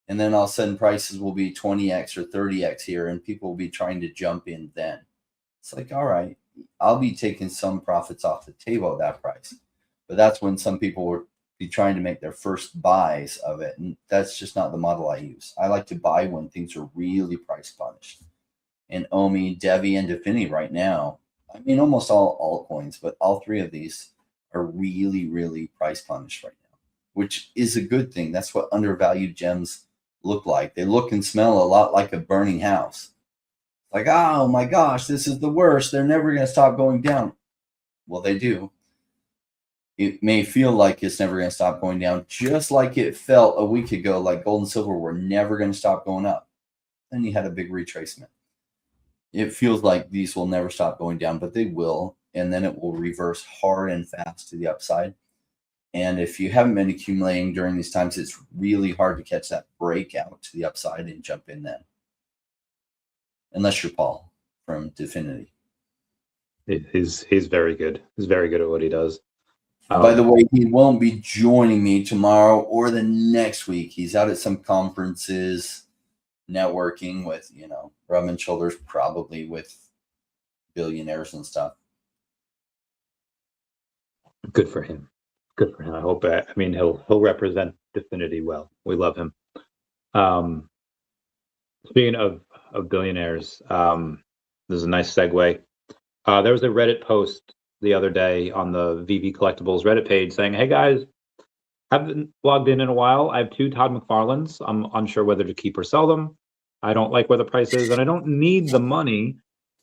And then all of a sudden prices will be 20x or 30x here, and people will be trying to jump in then. It's like, all right, I'll be taking some profits off the table at that price. But that's when some people will be trying to make their first buys of it. And that's just not the model I use. I like to buy when things are really price punished. And OMI, Devi, and Definity right now, I mean, almost all altcoins, but all three of these are really, really price punished right now, which is a good thing. That's what undervalued gems look like. They look and smell a lot like a burning house. Like, oh my gosh, this is the worst. They're never going to stop going down. Well, they do. It may feel like it's never going to stop going down, just like it felt a week ago, like gold and silver were never going to stop going up. Then you had a big retracement. It feels like these will never stop going down, but they will. And then it will reverse hard and fast to the upside. And if you haven't been accumulating during these times, it's really hard to catch that breakout to the upside and jump in then. Unless you're Paul from Definity. He's very good. He's very good at what he does. By the way, he won't be joining me tomorrow or the next week. He's out at some conferences, networking with, rubbing shoulders, probably with billionaires and stuff. Good for him. Good for him. I hope. I mean, he'll represent Definity well. We love him. Speaking of billionaires, this is a nice segue. There was a Reddit post the other day on the VV Collectibles Reddit page saying, "Hey guys, haven't logged in a while. I have 2 Todd McFarlanes. I'm unsure whether to keep or sell them. I don't like where the price is, and I don't need the money.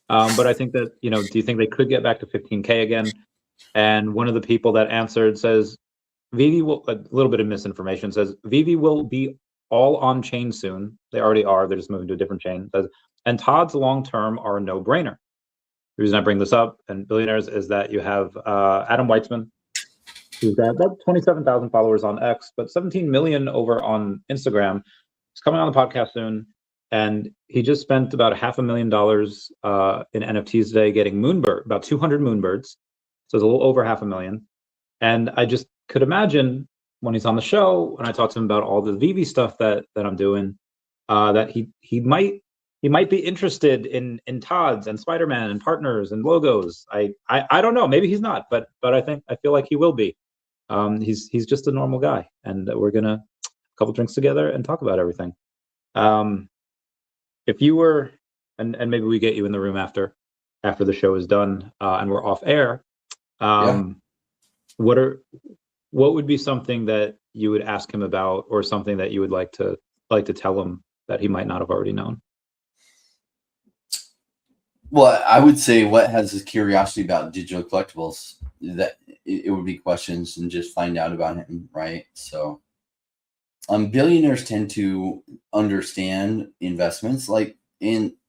But I think that, do you think they could get back to 15K again?" And one of the people that answered says, "VV will," a little bit of misinformation, says, "VV will be all on chain soon. They already are. They're just moving to a different chain. Says, and Todd's long-term are a no-brainer." The reason I bring this up and billionaires is that you have Adam Weitzman, who's got about 27,000 followers on X, but 17 million over on Instagram. He's coming on the podcast soon, and he just spent about $500,000 in NFTs today getting Moonbird, about 200 Moonbirds. So it's a little over $500,000. And I just could imagine when he's on the show, when I talk to him about all the VV stuff that I'm doing, that he might be interested in Todd's and Spider-Man and partners and logos. I don't know. Maybe he's not, but I feel like he will be. He's just a normal guy, and we're gonna a couple drinks together and talk about everything. If you were, and maybe we get you in the room after the show is done and we're off air. What would be something that you would ask him about, or something that you would like to tell him that he might not have already known? Well, I would say what has his curiosity about digital collectibles, that it would be questions and just find out about him, right? So billionaires tend to understand investments,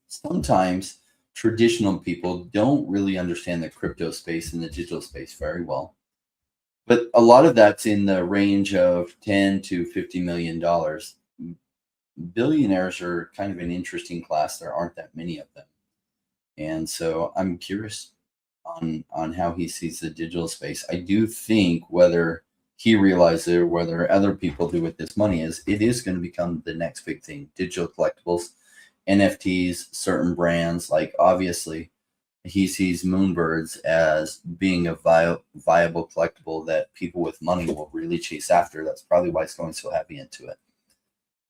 sometimes traditional people don't really understand the crypto space and the digital space very well. But a lot of that's in the range of $10 to $50 million. Billionaires are kind of an interesting class. There aren't that many of them. And so I'm curious on how he sees the digital space. I do think whether he realizes it or whether other people do with this money it is going to become the next big thing. Digital collectibles, NFTs, certain brands, like obviously he sees Moonbirds as being a viable collectible that people with money will really chase after. That's probably why it's going so heavy into it.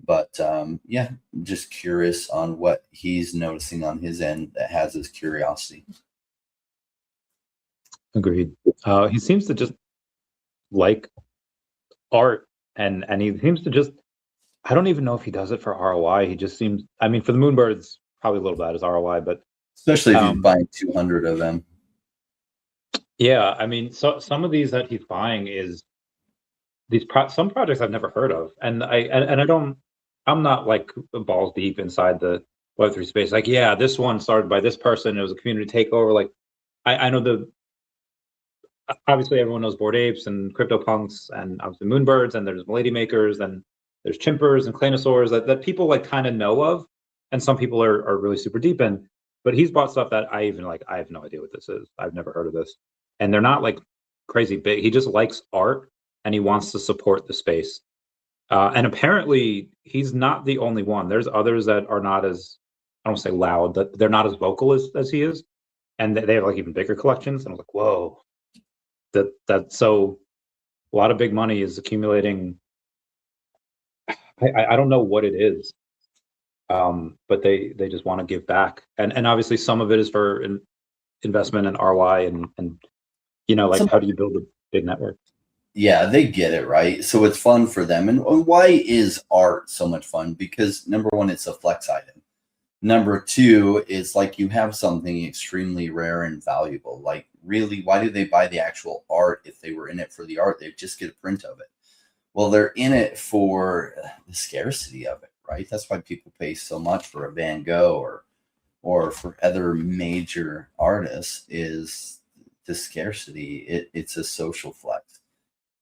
But yeah, just curious on what he's noticing on his end that has his curiosity. Agreed. He seems to just like art, and he seems to just, I don't even know if he does it for ROI. He just seems, I mean, for the Moonbirds, probably a little bad as ROI, but especially if he's buying 200 of them. Yeah, I mean, so some of these that he's buying is some projects I've never heard of, and I'm not like balls deep inside the Web3 space. Like, yeah, this one started by this person. It was a community takeover. Like, I know obviously everyone knows Bored Apes and CryptoPunks and obviously Moonbirds, and there's Lady Makers, and there's Chimpers and Claynosaurs that people like kind of know of, and some people are really super deep in. But he's bought stuff that I have no idea what this is. I've never heard of this, and they're not like crazy big. He just likes art and he wants to support the space. And apparently he's not the only one. There's others that are not as, I don't say loud, that they're not as vocal as he is, and they have like even bigger collections. And I'm like, whoa, that's so a lot of big money is accumulating. I don't know what it is, but they just want to give back, and obviously some of it is for investment and ROI and like how do you build a big network? Yeah, they get it, right? So it's fun for them. And why is art so much fun? Because number one, it's a flex item. Number two, it's like you have something extremely rare and valuable. Like, really, why do they buy the actual art if they were in it for the art? They'd just get a print of it. Well, they're in it for the scarcity of it, right? That's why people pay so much for a Van Gogh or for other major artists, is the scarcity. It's a social flex.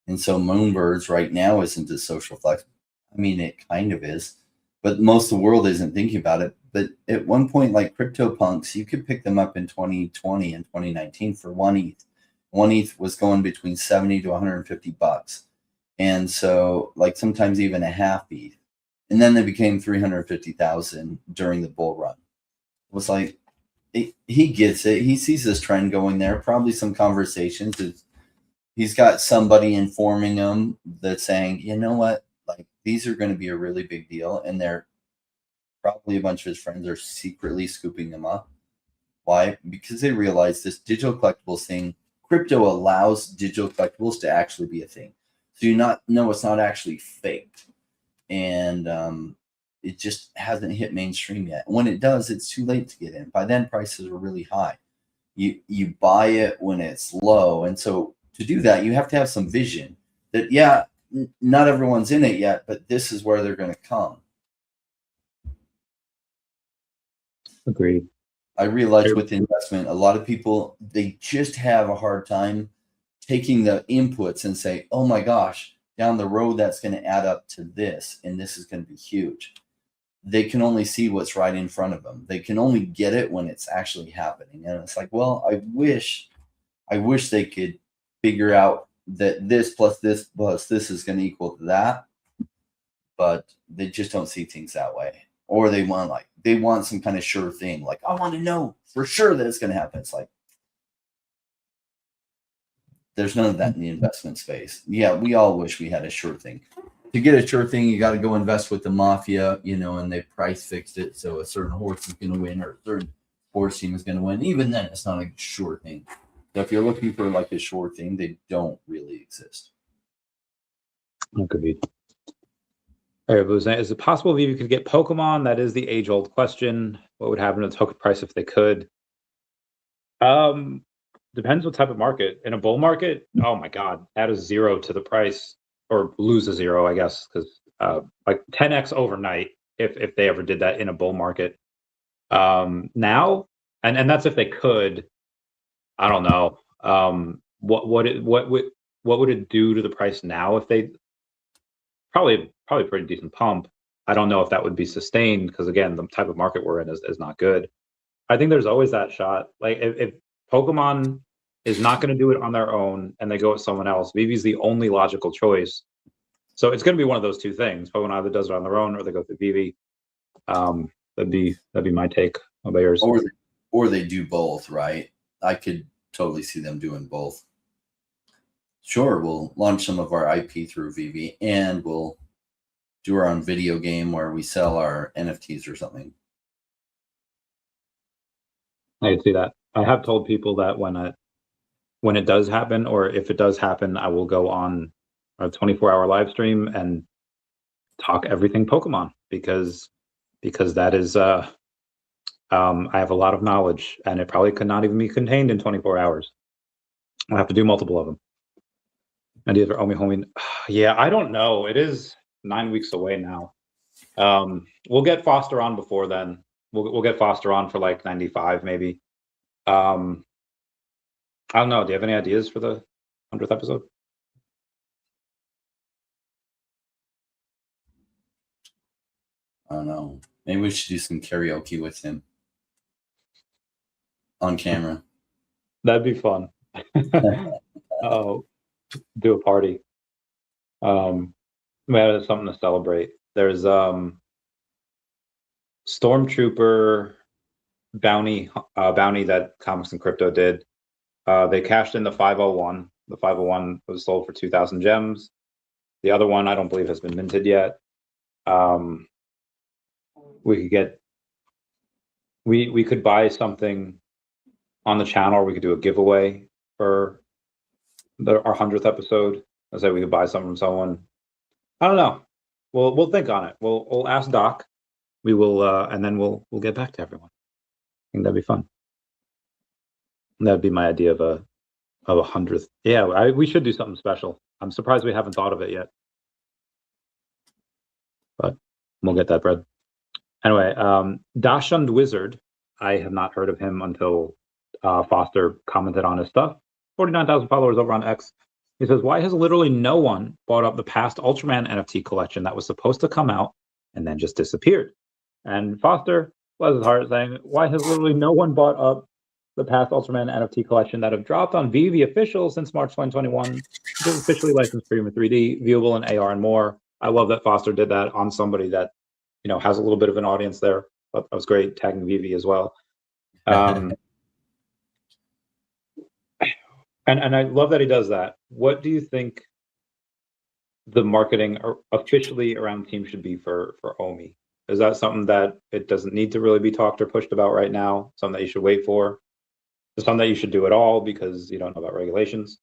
And so Moonbirds right now isn't a social flex. I mean, it kind of is, but most of the world isn't thinking about it. But at one point, like CryptoPunks, you could pick them up in 2020 and 2019 for 1 ETH. 1 ETH was going between 70 to 150 bucks. And so, like, sometimes even a half ETH. And then they became 350,000 during the bull run. It was like, he gets it. He sees this trend going there. Probably some conversations. He's got somebody informing him that's saying, you know what, like, these are going to be a really big deal. And they're probably a bunch of his friends are secretly scooping them up. Why? Because they realize this digital collectibles thing, crypto allows digital collectibles to actually be a thing. So it's not actually faked. And it just hasn't hit mainstream yet. When it does, it's too late to get in. By then, prices are really high. You buy it when it's low. And so to do that, you have to have some vision that, yeah, not everyone's in it yet, but this is where they're going to come. Agreed. I realize with investment, a lot of people, they just have a hard time taking the inputs and say, oh my gosh, down the road, that's going to add up to this, and this is going to be huge. They can only see what's right in front of them. They can only get it when it's actually happening. And it's like, well, I wish they could figure out that this plus this plus this is going to equal to that, but they just don't see things that way. Or they want some kind of sure thing. Like, I want to know for sure that it's going to happen. It's like, there's none of that in the investment space. Yeah, we all wish we had a sure thing. To get a sure thing, you got to go invest with the mafia, and they price fixed it. So a certain horse is going to win or a certain sports team is going to win. Even then, it's not a sure thing. So if you're looking for like a sure thing, they don't really exist. Agreed. All right, but is it possible if you could get Pokemon? That is the age-old question. What would happen to the token price if they could? Depends what type of market. In a bull market, oh my God, add a zero to the price or lose a zero, I guess, because like 10x overnight if they ever did that in a bull market. Now, and that's if they could. I don't know. What would it do to the price now if they probably pretty decent pump. I don't know if that would be sustained because again, the type of market we're in is not good. I think there's always that shot. Like if Pokemon is not going to do it on their own and they go with someone else, Vivi's the only logical choice. So it's going to be one of those two things. Pokemon either does it on their own or they go through Vivi. That'd be my take. How about yours? Or they do both, right? I could totally see them doing both. Sure, we'll launch some of our IP through Vivi and we'll do our own video game where we sell our NFTs or something. I can see that. I have told people that when it does happen, or if it does happen, I will go on a 24-hour live stream and talk everything Pokemon because that is I have a lot of knowledge and it probably could not even be contained in 24 hours. I'll have to do multiple of them. Ideas for Omi Homie. Yeah, I don't know. It is 9 weeks away now. We'll get Foster on before then. We'll get Foster on for like 95 maybe. I don't know. Do you have any ideas for the 100th episode? I don't know. Maybe we should do some karaoke with him on camera. That'd be fun. Do a party. We have something to celebrate. There's Stormtrooper bounty that Comics and Crypto did. They cashed in the 501. The 501 was sold for 2,000 gems. The other one I don't believe has been minted yet. We could buy something on the channel, or we could do a giveaway for our 100th episode. I say we could buy something from someone. I don't know. We'll think on it. We'll ask Doc. We will, and then we'll get back to everyone. I think that'd be fun. That'd be my idea of a 100th. Yeah, we should do something special. I'm surprised we haven't thought of it yet, but we'll get that bread. Anyway, Dashund Wizard. I have not heard of him until Foster commented on his stuff. 49,000 followers over on X. He says, why has literally no one bought up the past Ultraman NFT collection that was supposed to come out and then just disappeared? And Foster, bless his heart, saying, why has literally no one bought up the past Ultraman NFT collection that have dropped on VV Official since March 2021, which is officially licensed Premium 3D, viewable in AR and more. I love that Foster did that on somebody that, you know, has a little bit of an audience there. But that was great, tagging VV as well. And I love that he does that. What do you think the marketing officially around the team should be for Omi? Is that something that it doesn't need to really be talked or pushed about right now? Something that you should wait for? Is something that you should do at all because you don't know about regulations?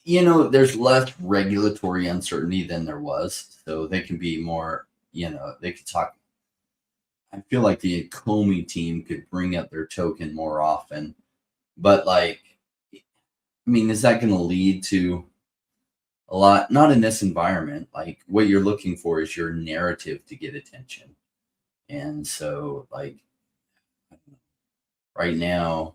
You know, there's less regulatory uncertainty than there was, so they can be more, you know, they could talk. I feel like the Komi team could bring up their token more often, but like, I mean, is that going to lead to a lot? Not in this environment. Like, what you're looking for is your narrative to get attention. And so, like, right now,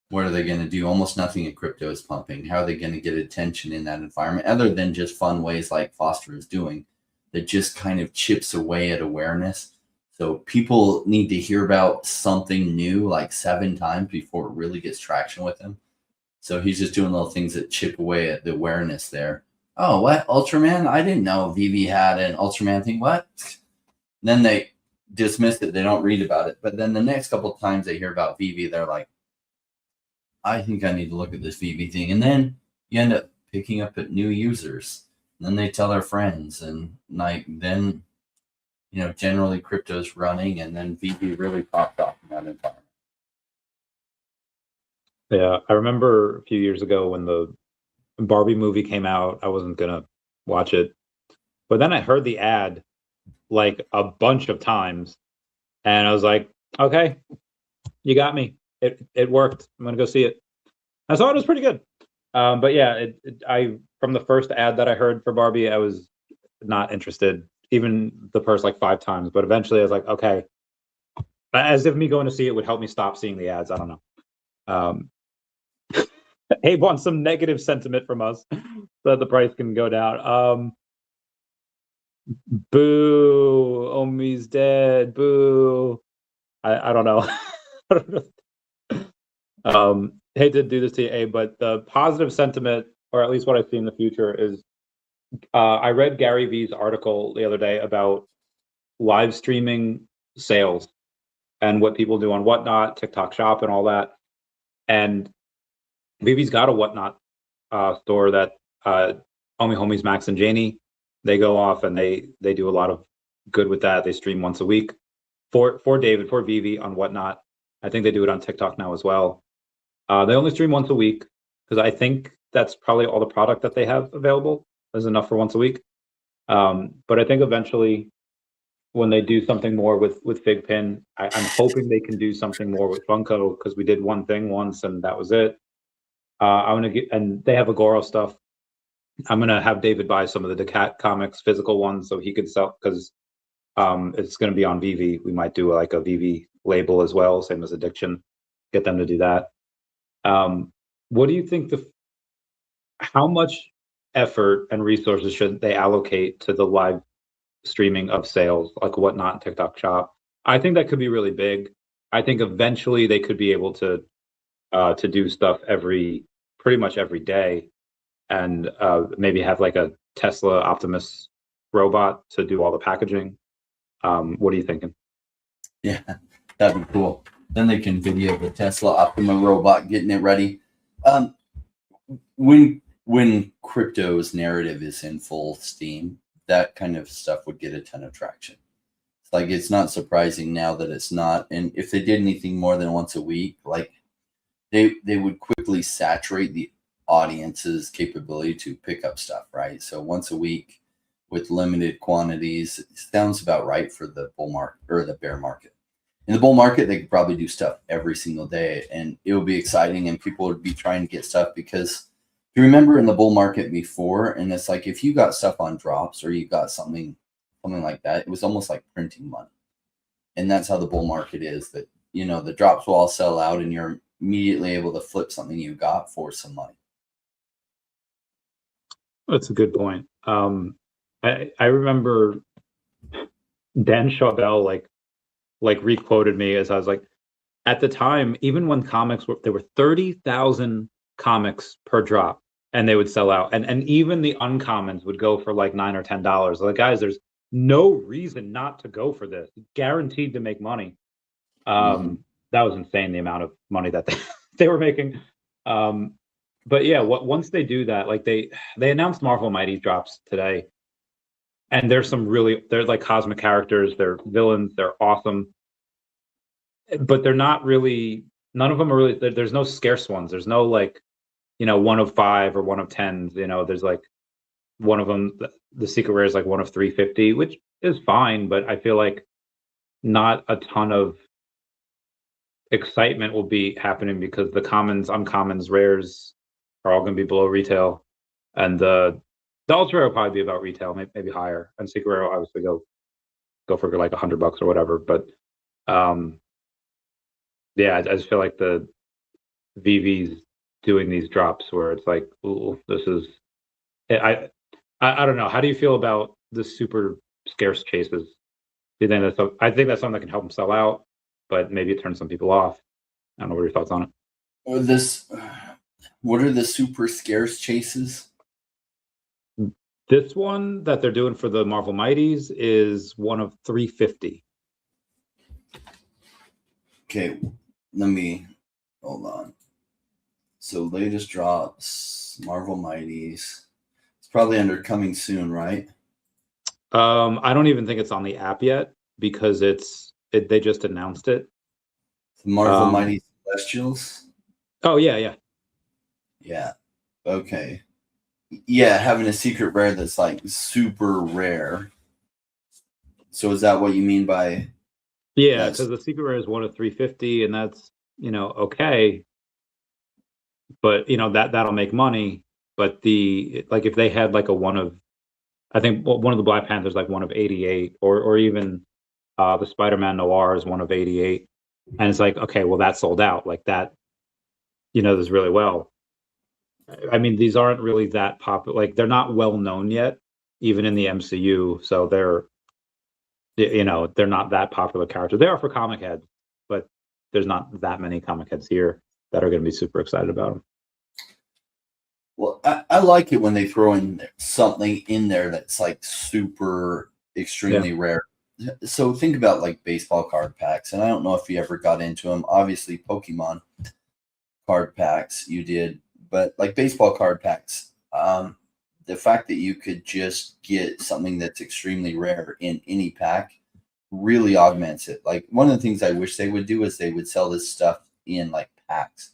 what are they going to do? Almost nothing in crypto is pumping. How are they going to get attention in that environment other than just fun ways like Foster is doing that just kind of chips away at awareness? So people need to hear about something new like 7 times before it really gets traction with them. So he's just doing little things that chip away at the awareness there. Oh, what? Ultraman? I didn't know VV had an Ultraman thing. What? Then they dismiss it. They don't read about it. But then the next couple of times they hear about VV, they're like, I think I need to look at this VV thing. And then you end up picking up at new users. And then they tell their friends. And like then, you know, generally crypto's running and then VV really popped off in that environment. Yeah, I remember a few years ago when the Barbie movie came out, I wasn't going to watch it. But then I heard the ad like a bunch of times. And I was like, okay, you got me. It worked. I'm going to go see it. I saw it was pretty good. But yeah, I from the first ad that I heard for Barbie, I was not interested, even the first like 5 times. But eventually I was like, okay, as if me going to see it would help me stop seeing the ads. I don't know. Abe wants some negative sentiment from us so that the price can go down. Boo, Omi's dead. Boo. I don't know. I don't know. Hate to do this to you, Abe, but the positive sentiment, or at least what I see in the future, is I read Gary Vee's article the other day about live streaming sales and what people do on Whatnot, TikTok Shop, and all that. And Vivi's got a Whatnot store that Omi Homies, Max and Janie, they go off and they do a lot of good with that. They stream once a week for David, for Vivi on Whatnot. I think they do it on TikTok now as well. They only stream once a week because I think that's probably all the product that they have available is enough for once a week. But I think eventually when they do something more with Figpin, I'm hoping they can do something more with Funko because we did one thing once and that was it. I'm gonna get, and they have Agoro stuff. I'm gonna have David buy some of the Decat comics, physical ones, so he could sell because it's gonna be on VV. We might do like a VV label as well, same as Addiction. Get them to do that. What do you think how much effort and resources should they allocate to the live streaming of sales, like Whatnot and TikTok Shop? I think that could be really big. I think eventually they could be able to do stuff pretty much every day, and maybe have like a Tesla Optimus robot to do all the packaging. What are you thinking? Yeah, that'd be cool. Then they can video the Tesla Optimus robot getting it ready. When crypto's narrative is in full steam, that kind of stuff would get a ton of traction. It's like it's not surprising now that it's not. And if they did anything more than once a week, like they would quickly saturate the audience's capability to pick up stuff, right? So once a week with limited quantities, it sounds about right for the bull market or the bear market. In the bull market, they could probably do stuff every single day, and it would be exciting, and people would be trying to get stuff because you remember in the bull market before, and it's like if you got stuff on drops or you got something like that, it was almost like printing money. And that's how the bull market is, that, you know, the drops will all sell out and you're immediately able to flip something you got for some money. That's a good point. I remember Dan Chaubel like requoted me as I was like, at the time, even when comics there were 30,000 comics per drop and they would sell out. And even the uncommons would go for like $9 or $10. Like, guys, there's no reason not to go for this. Guaranteed to make money. That was insane, the amount of money that they were making. But yeah, once they do that, like they announced Marvel Mighty drops today. And there's some they're like cosmic characters, they're villains, they're awesome. But they're not really, none of them are really, there's no scarce ones. There's no like, you know, 1 of 5 or 1 of 10s, you know, there's like one of them, the secret rare is like 1 of 350, which is fine, but I feel like not a ton of excitement will be happening because the commons, uncommons, rares are all going to be below retail. And the ultra rare will probably be about retail, maybe higher. And secret rare will obviously go for like $100 or whatever. But yeah, I just feel like the VV's doing these drops where it's like, ooh, this is, I don't know. How do you feel about the super scarce chases? Do you think I think that's something that can help them sell out, but maybe it turns some people off. I don't know what your thoughts on it. What are the super scarce chases? This one that they're doing for the Marvel Mighties is 1 of 350. Okay, let me hold on. So latest drops, Marvel Mighties. It's probably under coming soon, right? I don't even think it's on the app yet because they just announced it. The Marvel Mighty Celestials. Oh yeah. Okay. Yeah, having a secret rare that's like super rare. So is that what you mean by? Yeah, because the secret rare is 1 of 350, and that's, you know, okay. But you know that'll make money. But like if they had like a 1 of, I think one of the Black Panthers like 1 of 88, or even the Spider-Man Noir is 1 of 88, and it's like, okay, well that sold out, like that, you know, does really well. I mean, these aren't really that popular, like they're not well known yet, even in the MCU. So they're, you know, they're not that popular characters. They are for comic heads, but there's not that many comic heads here that are going to be super excited about them. Well, I like it when they throw in something in there that's like super extremely rare. So think about like baseball card packs, and I don't know if you ever got into them. Obviously, Pokemon card packs you did, but like baseball card packs, the fact that you could just get something that's extremely rare in any pack really augments it. Like one of the things I wish they would do is they would sell this stuff in like packs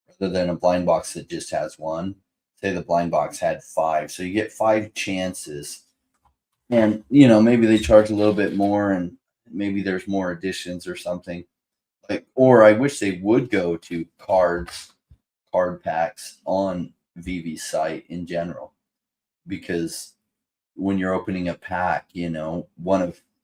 rather than a blind box that just has 1. Say the blind box had 5, so you get 5 chances, and you know, maybe they charge a little bit more, and maybe there's more editions or something. Like, or I wish they would go to card packs on VV's site in general, because when you're opening a pack, you know,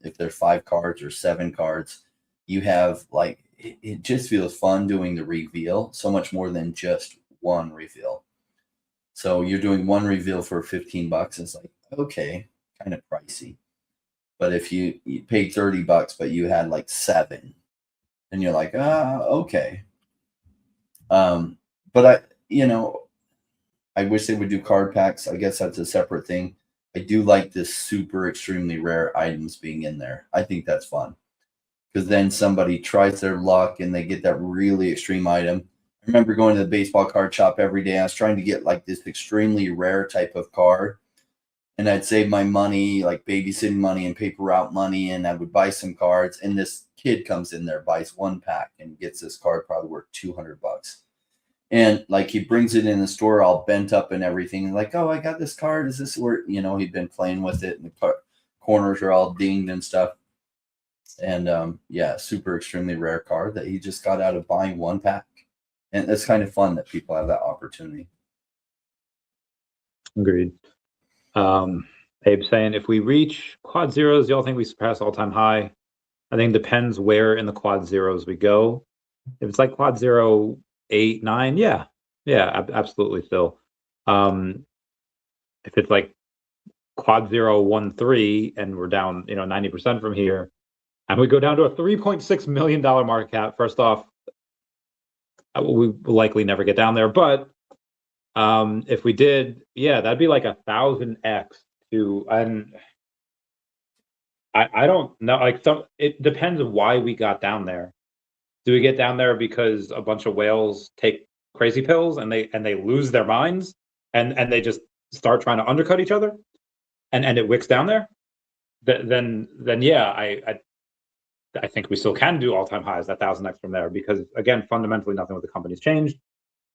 if there's 5 cards or 7 cards, you have like, it just feels fun doing the reveal so much more than just one reveal. So you're doing one reveal for $15. It's like, okay, kind of pricey. But if you paid $30, but you had like 7, and you're like, okay. But I wish they would do card packs. I guess that's a separate thing. I do like this super extremely rare items being in there. I think that's fun, because then somebody tries their luck and they get that really extreme item. I remember going to the baseball card shop every day. I was trying to get like this extremely rare type of card, and I'd save my money, like babysitting money and paper route money, and I would buy some cards. And this kid comes in there, buys one pack, and gets this card probably worth $200. And like he brings it in the store all bent up and everything, and like, oh, I got this card. Is this where, you know, he'd been playing with it, and the corners are all dinged and stuff. And yeah, super extremely rare card that he just got out of buying one pack. And it's kind of fun that people have that opportunity. Agreed. Abe saying, if we reach quad zeros, y'all think we surpass all-time high? I think it depends where in the quad zeros we go. If it's like quad 0, 8, 9, yeah, absolutely still. If it's like quad 0, 1, 3, and we're down, 90% from here, and we go down to a $3.6 million market cap, first off, we will likely never get down there. But if we did, yeah, that'd be like 1,000x to, and I don't know, like it depends on why we got down there. Do we get down there because a bunch of whales take crazy pills and they lose their minds and they just start trying to undercut each other and it wicks down there? Then yeah, I think we still can do all-time highs at 1,000x from there, because again, fundamentally nothing with the company's changed.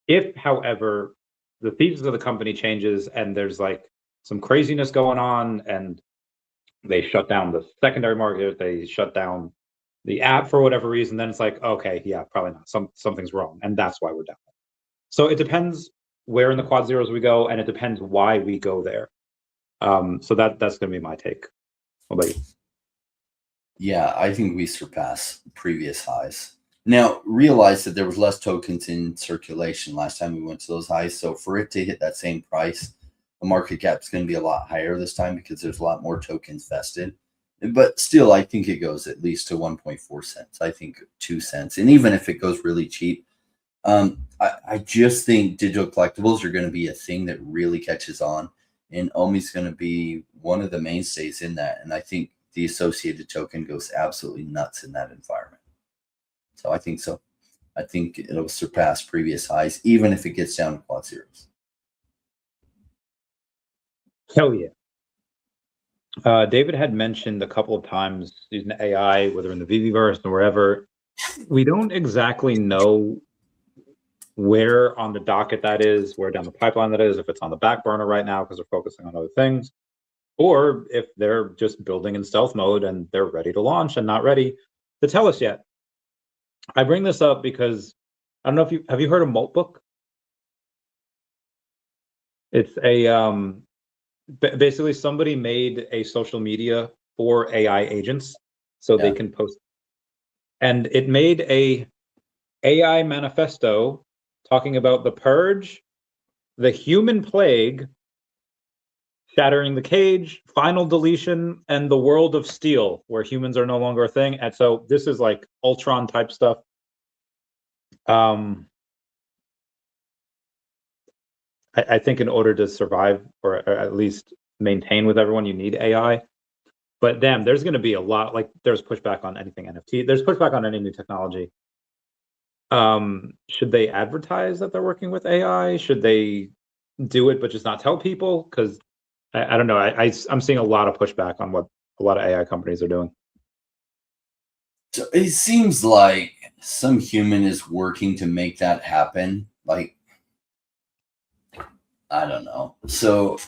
If, however, the thesis of the company changes and there's like some craziness going on and they shut down the secondary market, they shut down the app for whatever reason, then it's like, okay, yeah, probably not. Something's wrong, and that's why we're down. So it depends where in the quad zeros we go, and it depends why we go there. So that's going to be my take. What about you? Yeah, I think we surpass previous highs. Now, realize that there was less tokens in circulation last time we went to those highs. So for it to hit that same price, the market cap is going to be a lot higher this time because there's a lot more tokens vested. But still, I think it goes at least to 1.4 cents. I think 2 cents. And even if it goes really cheap, I just think digital collectibles are going to be a thing that really catches on. And OMI's going to be one of the mainstays in that. And I think the associated token goes absolutely nuts in that environment. So I think so. I think it'll surpass previous highs, even if it gets down to quad zeros. Hell yeah. David had mentioned a couple of times using AI, whether in the VVverse or wherever. We don't exactly know where on the docket that is, where down the pipeline that is, if it's on the back burner right now because they're focusing on other things, or if they're just building in stealth mode and they're ready to launch and not ready to tell us yet. I bring this up because I don't know if have you heard of Maltbook? It's a basically somebody made a social media for AI agents so they can post, and it made a AI manifesto talking about the purge, the human plague, shattering the cage, final deletion, and the world of steel, where humans are no longer a thing. And so this is like Ultron type stuff. I think in order to survive or at least maintain with everyone, you need AI. But damn, there's going to be a lot, like there's pushback on anything NFT. There's pushback on any new technology. Should they advertise that they're working with AI? Should they do it but just not tell people? Because I don't know. I'm seeing a lot of pushback on what a lot of AI companies are doing. So it seems like some human is working to make that happen. Like, I don't know. So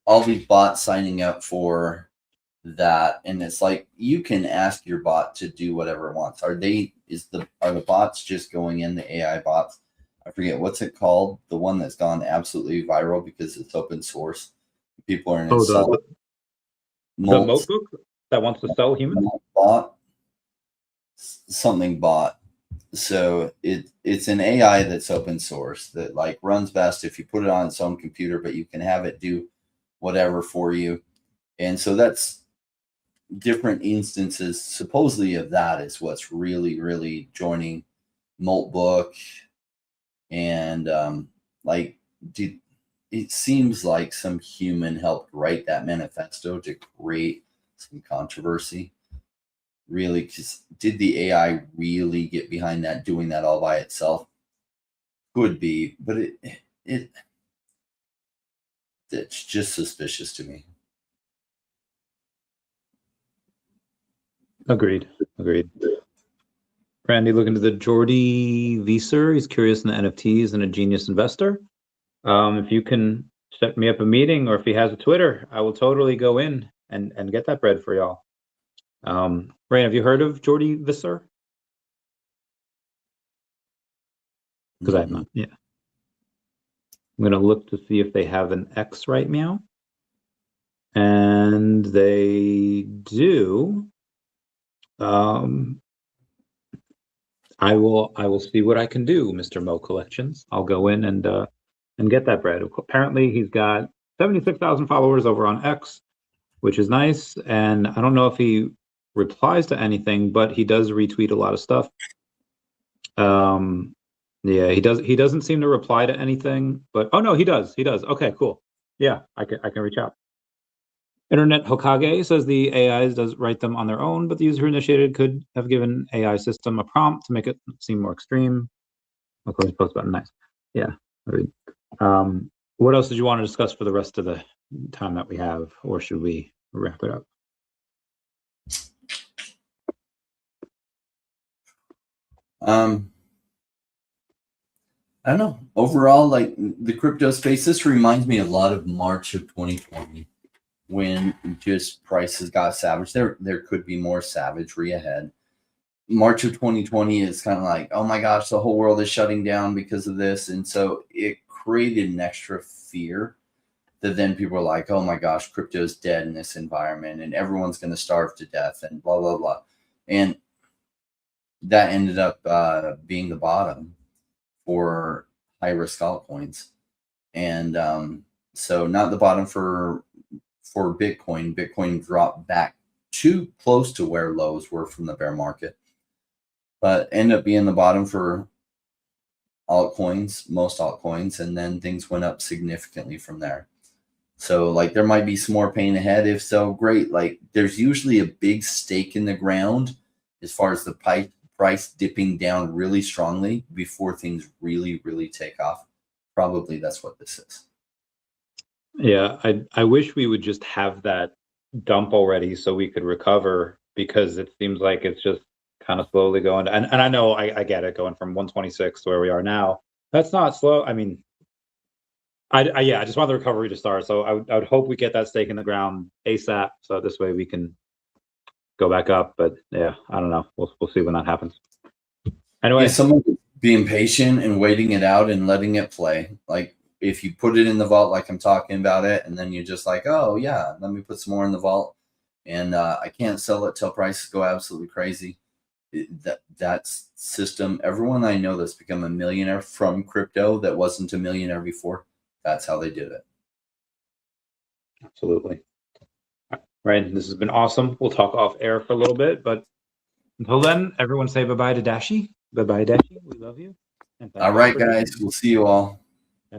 all these bots signing up for that, and it's like you can ask your bot to do whatever it wants. Are the bots just going in, the AI bots? I forget what's it called. The one that's gone absolutely viral because it's open source. People are installing the Notebook that wants to sell humans. Bot, something bot. So it's an AI that's open source that like runs best if you put it on its own computer, but you can have it do whatever for you. And so that's different instances supposedly of that is what's really, really joining Maltbook. And it seems like some human helped write that manifesto to create some controversy. Really, because did the AI really get behind that, doing that all by itself? Could be, but It's just suspicious to me. Agreed. Randy looking to the Jordy Visser. He's curious in the NFTs and a genius investor. If you can set me up a meeting, or if he has a Twitter, I will totally go in and get that bread for y'all. Rain, have you heard of Jordy Visser? Because I have not. Yeah. I'm going to look to see if they have an X right now. And they do. I will see what I can do, Mr. Mo Collections. I'll go in and get that bread. Apparently, he's got 76,000 followers over on X, which is nice. And I don't know if he replies to anything, but he does retweet a lot of stuff. Yeah, he does. He doesn't seem to reply to anything, but oh no, he does. He does. Okay, cool. Yeah, I can reach out. Internet Hokage says the AIs does write them on their own, but the user initiated could have given AI system a prompt to make it seem more extreme. Of course, post button, nice. Yeah. What else did you want to discuss for the rest of the time that we have, or should we wrap it up? I don't know. Overall, like the crypto space, this reminds me a lot of March of 2020, when just prices got savage. There could be more savagery ahead. March of 2020 is kind of like, oh my gosh, the whole world is shutting down because of this. And so it created an extra fear that then people are like, oh my gosh, crypto is dead in this environment and everyone's going to starve to death and blah, blah, blah. And that ended up being the bottom for high risk altcoins. And so not the bottom for Bitcoin. Bitcoin dropped back too close to where lows were from the bear market, but ended up being the bottom for altcoins, most altcoins, and then things went up significantly from there. So like there might be some more pain ahead. If so, great. Like there's usually a big stake in the ground as far as the price dipping down really strongly before things really, really take off. Probably that's what this is. Yeah, I wish we would just have that dump already so we could recover, because it seems like it's just kind of slowly going. And I know I get it, going from 126 to where we are now. That's not slow. I mean, I just want the recovery to start. So I would hope we get that stake in the ground ASAP, so this way we can go back up. But yeah, I don't know. We'll see when that happens. Anyway, yeah, someone being patient and waiting it out and letting it play. Like if you put it in the vault, like I'm talking about it, and then you're just like, oh yeah, let me put some more in the vault, and I can't sell it till prices go absolutely crazy. That system, everyone I know that's become a millionaire from crypto that wasn't a millionaire before, that's how they did it. Absolutely. Right. This has been awesome. We'll talk off air for a little bit, but until then, everyone say bye-bye to Dashi. Bye-bye, Dashi. We love you. All right, guys. We'll see you all.